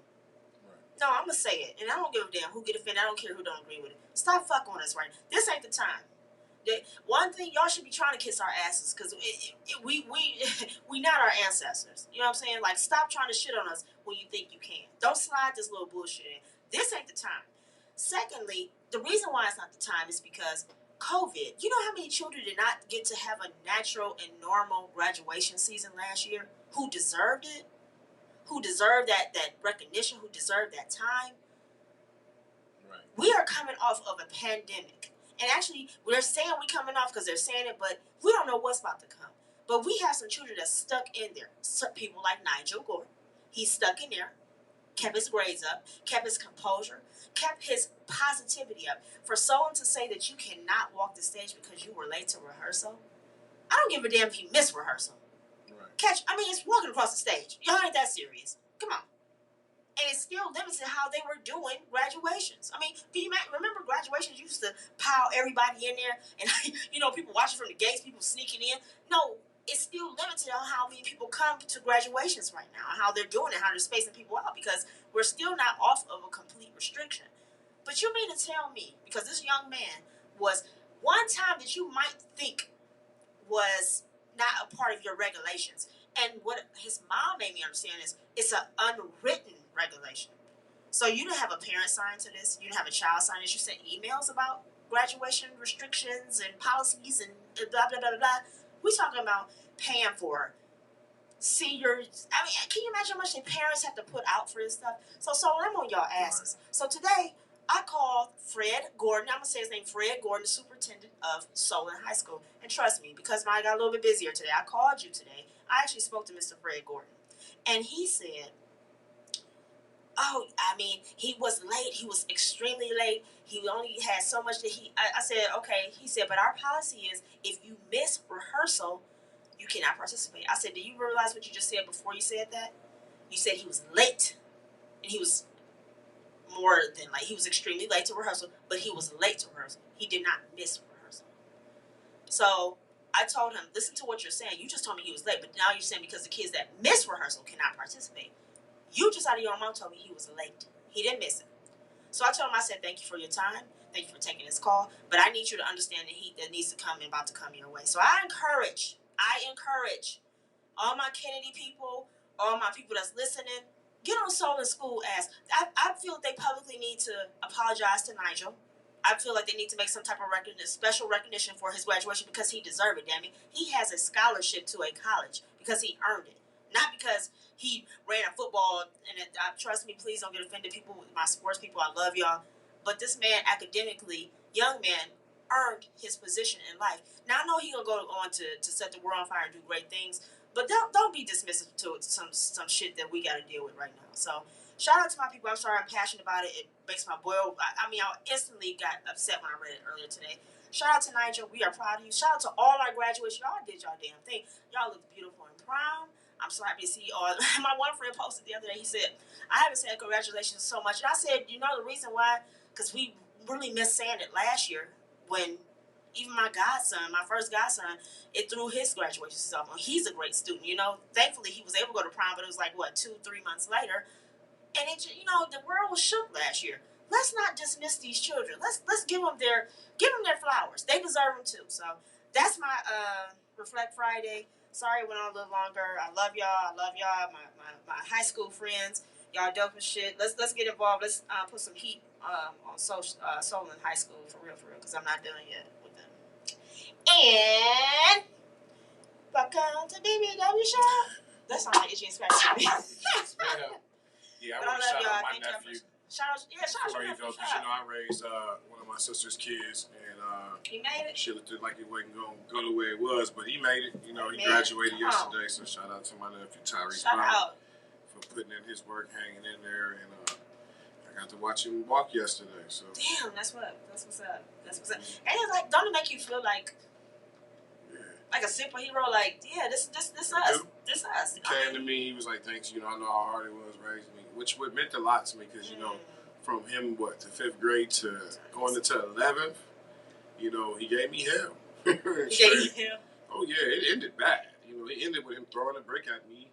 Right. No, I'm gonna say it, and I don't give a damn who get offended. I don't care who don't agree with it. Stop fucking with us right now. This ain't the time. One thing, y'all should be trying to kiss our asses because we not our ancestors. You know what I'm saying? Like, stop trying to shit on us when you think you can. Don't slide this little bullshit in. This ain't the time. Secondly, the reason why it's not the time is because COVID. You know how many children did not get to have a natural and normal graduation season last year? Who deserved it? Who deserved that recognition? Who deserved that time? Right. We are coming off of a pandemic. And actually, we're saying we're coming off because they're saying it, but we don't know what's about to come. But we have some children that's stuck in there. People like Nigel Gore. He's stuck in there, kept his grades up, kept his composure, kept his positivity up. For someone to say that you cannot walk the stage because you were late to rehearsal, I don't give a damn if you miss rehearsal. Right. It's walking across the stage. Y'all ain't that serious. Come on. And it's still limited how they were doing graduations. Do you remember graduations used to pile everybody in there and, people watching from the gates, people sneaking in? No, it's still limited on how many people come to graduations right now and how they're doing it, how they're spacing people out because we're still not off of a complete restriction. But you mean to tell me, because this young man was one time that you might think was not a part of your regulations. And what his mom made me understand is it's an unwritten regulation. So you didn't have a parent sign to this. You didn't have a child sign this. You sent emails about graduation restrictions and policies and blah, blah, blah, blah, blah. We talking about paying for seniors. I mean, can you imagine how much their parents have to put out for this stuff? So I'm on y'all asses. So today, I called Fred Gordon. I'm going to say his name, Fred Gordon, the superintendent of Solon High School. And trust me, because I got a little bit busier today, I called you today. I actually spoke to Mr. Fred Gordon. And he said, oh, I mean, he was late. He was extremely late. He only had so much that I said, okay. He said, but our policy is if you miss rehearsal, you cannot participate. I said, do you realize what you just said before you said that? You said he was late. And he was more than late. He was extremely late to rehearsal, but he was late to rehearsal. He did not miss rehearsal. So I told him, listen to what you're saying. You just told me he was late, but now you're saying because the kids that miss rehearsal cannot participate. You just out of your own mouth told me he was late. He didn't miss it. So I told him, I said, thank you for your time. Thank you for taking this call. But I need you to understand the heat that needs to come and about to come your way. So I encourage all my Kennedy people, all my people that's listening, get on Solon School ass. I feel they publicly need to apologize to Nigel. I feel like they need to make some type of special recognition for his graduation because he deserved it, damn it. He has a scholarship to a college because he earned it. Not because he ran a football, and trust me, please don't get offended, people, my sports people, I love y'all. But this man, academically, young man, earned his position in life. Now, I know he's going to go on to set the world on fire and do great things, but don't be dismissive to some shit that we got to deal with right now. So, shout out to my people. I'm sorry, I'm passionate about it. It makes my boil. I instantly got upset when I read it earlier today. Shout out to Nigel. We are proud of you. Shout out to all our graduates. Y'all did y'all damn thing. Y'all look beautiful and prom. I'm so happy to see you all. My one friend posted the other day. He said, I haven't said congratulations so much. And I said, you know the reason why? Because we really missed saying it last year when even my godson, my first godson, it threw his graduation stuff on. He's a great student, you know. Thankfully, he was able to go to prom, but it was like, 2-3 months later. And the world was shook last year. Let's not dismiss these children. Let's give them their flowers. They deserve them too. So that's my Reflect Friday. Sorry it went on a little longer. I love y'all. My high school friends. Y'all dope as shit. Let's get involved. Let's put some heat on Solon High School for real, because I'm not done yet with them. And welcome to BBW Show. That sounds like itchy and scratchy to me. Yeah, I want to shout out my nephew. Shout out before you go, because I raised one of my sister's kids, and he made it. She looked like it wasn't going to go the way it was, but he made it. He graduated yesterday, so shout out to my nephew Tyrese Brown for putting in his work, hanging in there, and I got to watch him walk yesterday. So damn, that's what's up. And it's like, don't it make you feel like a superhero? Like, yeah, this us. This us. He came to me. He was like, "Thanks. I know how hard it was raising me," which meant a lot to me because from him to 5th grade to going into 11th, he gave me hell. He gave you hell. Oh yeah, it ended bad. It ended with him throwing a brick at me,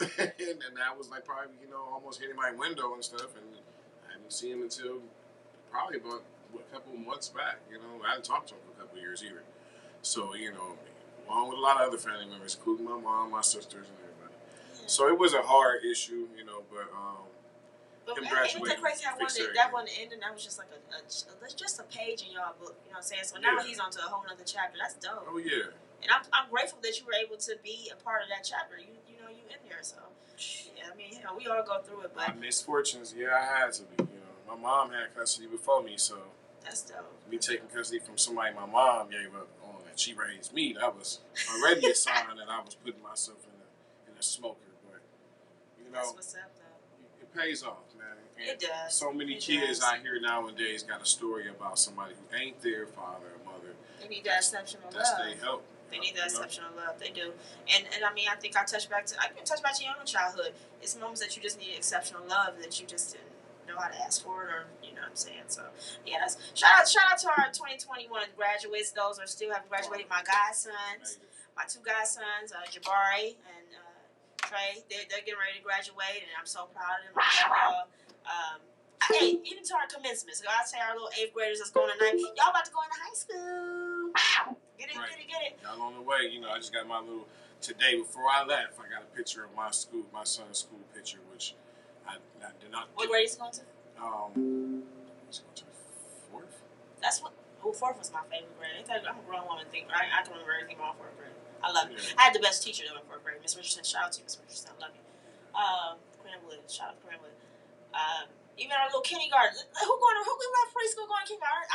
and that was like probably almost hitting my window and stuff. And I didn't see him until probably about a couple of months back. I hadn't talked to him for a couple of years either. So along with a lot of other family members, including my mom, my sisters, and everybody. Yeah. So it was a hard issue, but him graduating. It was crazy how that one ended. That was just like just a page in y'all book. You know what I'm saying? So now he's on to a whole other chapter. That's dope. Oh yeah. And I'm grateful that you were able to be a part of that chapter. You in there. So yeah, we all go through it. But my misfortunes, I had to be. My mom had custody before me, so that's dope. Me taking custody from somebody my mom gave up on and she raised me, that was already a sign that I was putting myself in a smoker. But that's what's up, though. It pays off, man. And it does. So many kids out here nowadays got a story about somebody who ain't their father or mother. They need that exceptional love. That's their help. They need that exceptional love. They do. And I think I can touch back to your own childhood. It's moments that you just need exceptional love that you just didn't know how to ask for it, or you know what I'm saying. So yeah, that's shout out to our 2021 graduates. Those are still haven't graduated. My godsons, my 2 godsons, Jabari and Trey. They're getting ready to graduate, and I'm so proud of them. Hey, even to our commencements, I say our little 8th graders that's going tonight. Y'all about to go into high school. Get it. Y'all on the way. I just got my little today before I left. I got a picture of my son's school picture, which I did not. What grade is he going to? He's going to 4th. That's what. 4th was my favorite grade. I'm a grown woman. I can remember everything about 4th grade. I love you. I had the best teacher though in fourth grade, Miss Richardson. Shout out to you, Miss Richardson. I love you. Cranwood. Shout out to Cranwood. Even our little kindergarten. Who left preschool going to kindergarten?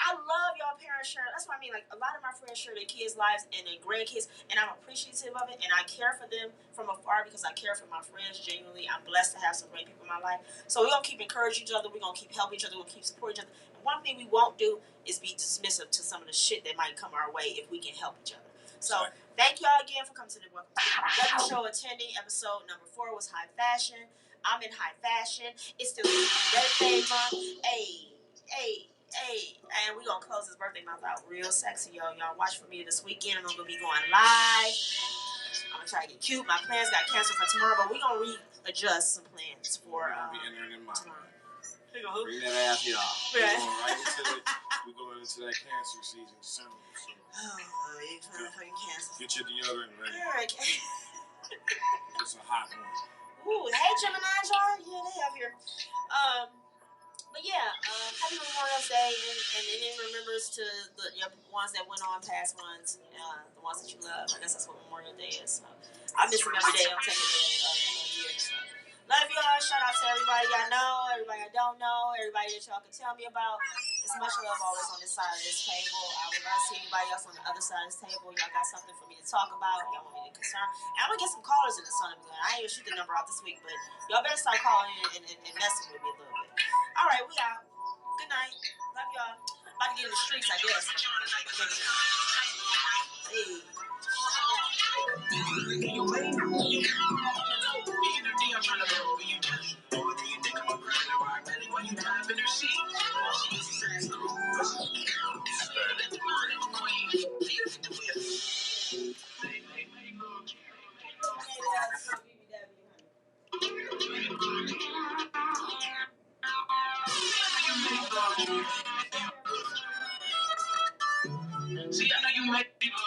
I love y'all parents sharing. That's what I mean. Like, a lot of my friends share their kids' lives and their grandkids, and I'm appreciative of it, and I care for them from afar because I care for my friends genuinely. I'm blessed to have some great people in my life. So we're going to keep encouraging each other. We're going to keep helping each other. We're going to keep supporting each other. And one thing we won't do is be dismissive to some of the shit that might come our way if we can help each other. So thank y'all again for coming to the Welcome to the BBW Show attending. Episode number 4 was high fashion. I'm in high fashion. It's still birthday month. Hey. And we're going to close this birthday month out real sexy, y'all. Y'all watch for me this weekend. I'm going to be going live. I'm going to try to get cute. My plans got canceled for tomorrow, but we're going to readjust some plans for tomorrow. Bring that ass here off. We're going into that cancer season soon. So you're trying to fucking cancel. Get your deodorant ready. Okay. It's a hot one. Ooh, hey Gemini, y'all. Yeah, they up here. But yeah, happy Memorial Day, and in remembrance to the ones that went on, past ones, the ones that you love. I guess that's what Memorial Day is. So I miss them every day. I'm taking a year. So. Love y'all. Shout out to everybody I know, everybody I don't know, everybody that y'all can tell me about. It's much love always on this side of this table. I would love to see anybody else on the other side of this table. Y'all got something for me to talk about. Y'all want me to concern. And I'm going to get some callers in the Son of a Gun. I ain't even shoot the number out this week, but y'all better start calling in and messing with me a little bit. All right, we out. Good night. Love y'all. About to get in the streets, I guess. Hey. See, I know you make people.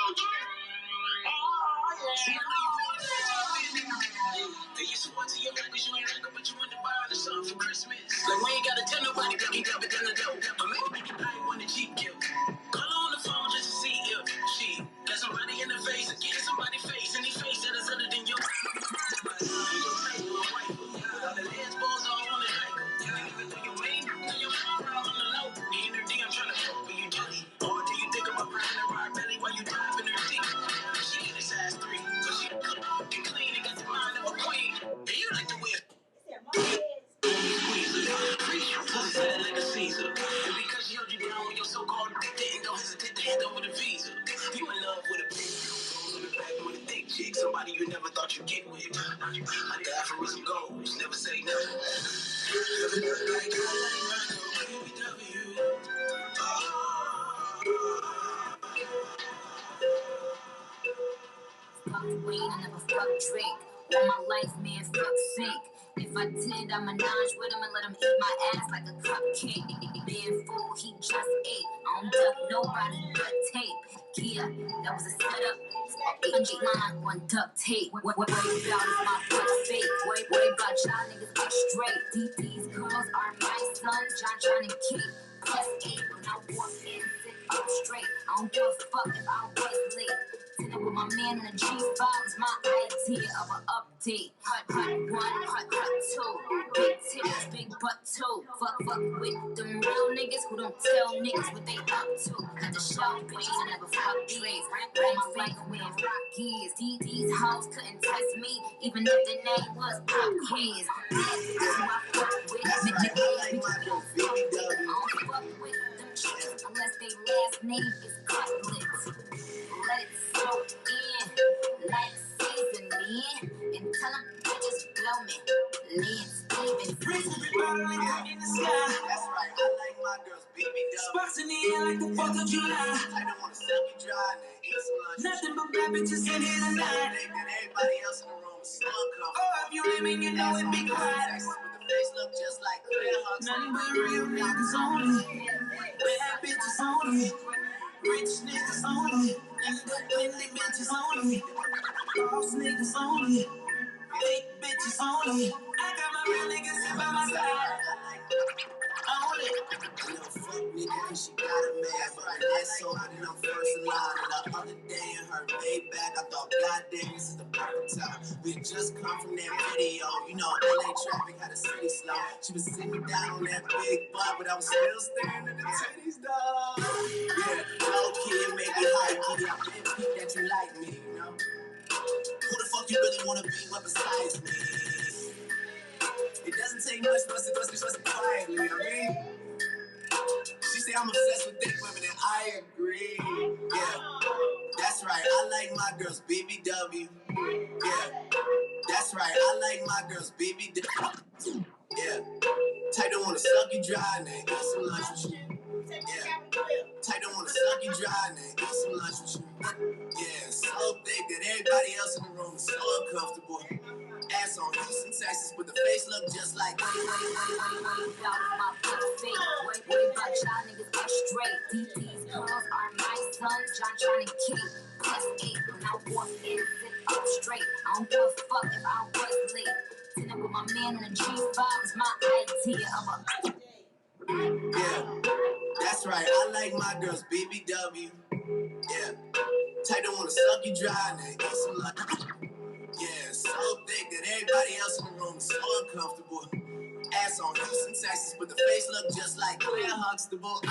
They used to want to your language, you ain't like it, but you want to buy the song for Christmas. Like, we ain't gotta tell nobody, pick it up, it's gonna go. But maybe I ain't want a cheap gift. Call her on the phone just to see if she got somebody in the face, or getting somebody face, any face that is other than your. All the lesbos all on the cycle. Even though your main, your phone all on the low. The energy I'm trying to fuck when you jelly. Or do you think about riding a ride belly while you driving her dick? She in a size 3, so she can clean and got the mind of a queen. And you like to wear. Like a Caesar. And because she held you down when your so-called didn't, don't hesitate to hand over the visa. You in love with a big on the back with a thick chick, somebody you never thought you'd get with. I die for some goals, never say no. Like BBW. Fuck Wayne, I never fuck Drake. All my life, man, fuck sake. If I did, I'ma menage with him and let him eat my ass like a cupcake. Being fool, he just ate. I don't duck nobody but tape. Yeah, that was a setup. 800 line on duct tape. What about is my butt fake? Worry about y'all niggas get straight. These girls are my sons, John, John, and Kate. Plus 8 when I walk in, sit up straight. I don't give a fuck if I was late. Sitting with my man in a G5 is my idea of an update. Hut 1, hut 2. Big titties, big butt 2. Fuck with them real niggas who don't tell niggas what they up to. Cut the shell bitches, I never fuck trees. Ran my finger with rock gears. These hoes couldn't test me, even if the name was Pop Quiz. Who I fuck with, I don't fuck with them chicks unless they last name is Cutlets. Let it soak in like seasoning and tell them bitches blow me. Lance Stevens. Prince will be bottling up in the sky. That's right, I like my girls BBW. Sparks in the air like the 4th of July. I don't want to suck you dry and eat some lunch. Nothing but bad bitches in here tonight. Everybody else in the room is so uncomfortable. Oh, if you aiming, you know it be quiet. Texas with the face look just like clear hugs. Nothing but real niggas only. Bad bitches only. Rich niggas only. Independent bitches only. Boss niggas only. Fake bitches only. I got my real niggas here by my side. Only. You know, fuck nigga, cause she got a man. But that's so I did I'm first in line. And the other day in her Maybach, I sit me down on that big butt, but I was still staring at the titties, dog. Yeah, low key, it made me high key. I didn't peep that you like me, you know? Who the fuck you really wanna be with besides me? It doesn't take much for us to trust it quietly, I mean. She say I'm obsessed with thick women, and I agree. Yeah, that's right, I like my girls BBW. Yeah, that's right, I like my girls BBW. Yeah, type don't wanna suck you dry and then eat some lunch with you. Yeah, type don't wanna suck you dry and then eat some lunch with you. Yeah, so thick that everybody else in the room is so uncomfortable. Ass on Houston, Texas, but the face look just like. Way about y'all niggas get straight. These girls are my sons. John trying to kick. +8 when I walk in, sit up straight. I don't give a fuck if I was late. Sitting with my man in the G5 is my idea of a. Yeah, that's right. I like my girls BBW. Yeah, type don't wanna suck you dry and then eat some lunch. Yeah, so thick that everybody else in the room is so uncomfortable. Ass on Houston, Texas, but the face look just like Claire Huxtable. Yeah,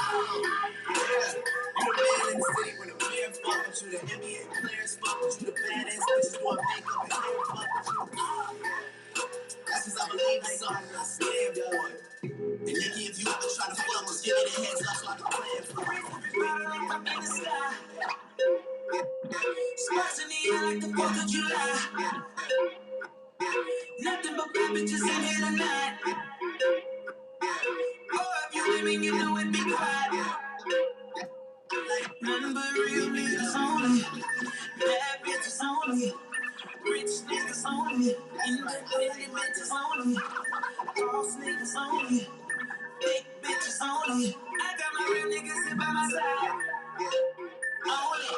you the man in the city when the man fuck with you. The NBA players fuck with you. The badass bitches doing makeup and hair fuck with you. Yeah, that's cause I believe in something I stand for it. And Nikki, if you ever try to fuck, just give me the heads up so I can plan for it. Up in the sky. Spots in the air like the 4th of July. Nothing but bad bitches in here tonight. Oh, if you women, you know it be quiet. Nothing but real niggas only. Bad bitches only. Rich niggas only. Independent bitches only. Boss niggas only. Big bitches only. I got my real niggas here by my side. Only.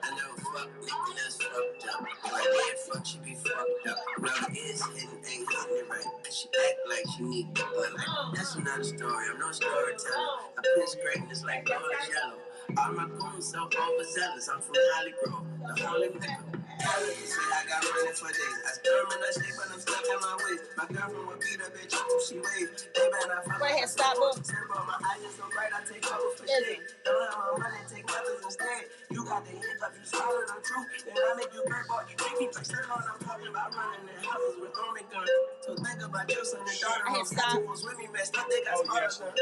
I never fuck nigga that's fucked up. If I did fuck, she be fucked up. Whoever is hitting ain't hitting it right. And she act like she need the blood. That's another story. I'm no storyteller. I piss greatness like gold is yellow. All my goons so overzealous. I'm from Holly Grove, the holy pickle. Say I got money for days. I sperm and I sleep, but I'm stuck in my ways. My girlfriend would beat a bitch up if she waves. They better not fuck. Go ahead, stop, boo. My eyes are so bright, I take cover for shade. Don't have my money, take weapons instead. You got the hiccup, you swallow the truth. Then I make you break all you drink. Like still on, I'm talking about running in houses with only guns. So think about your son and daughter. I hit stop. With me, messed up, they got smarter.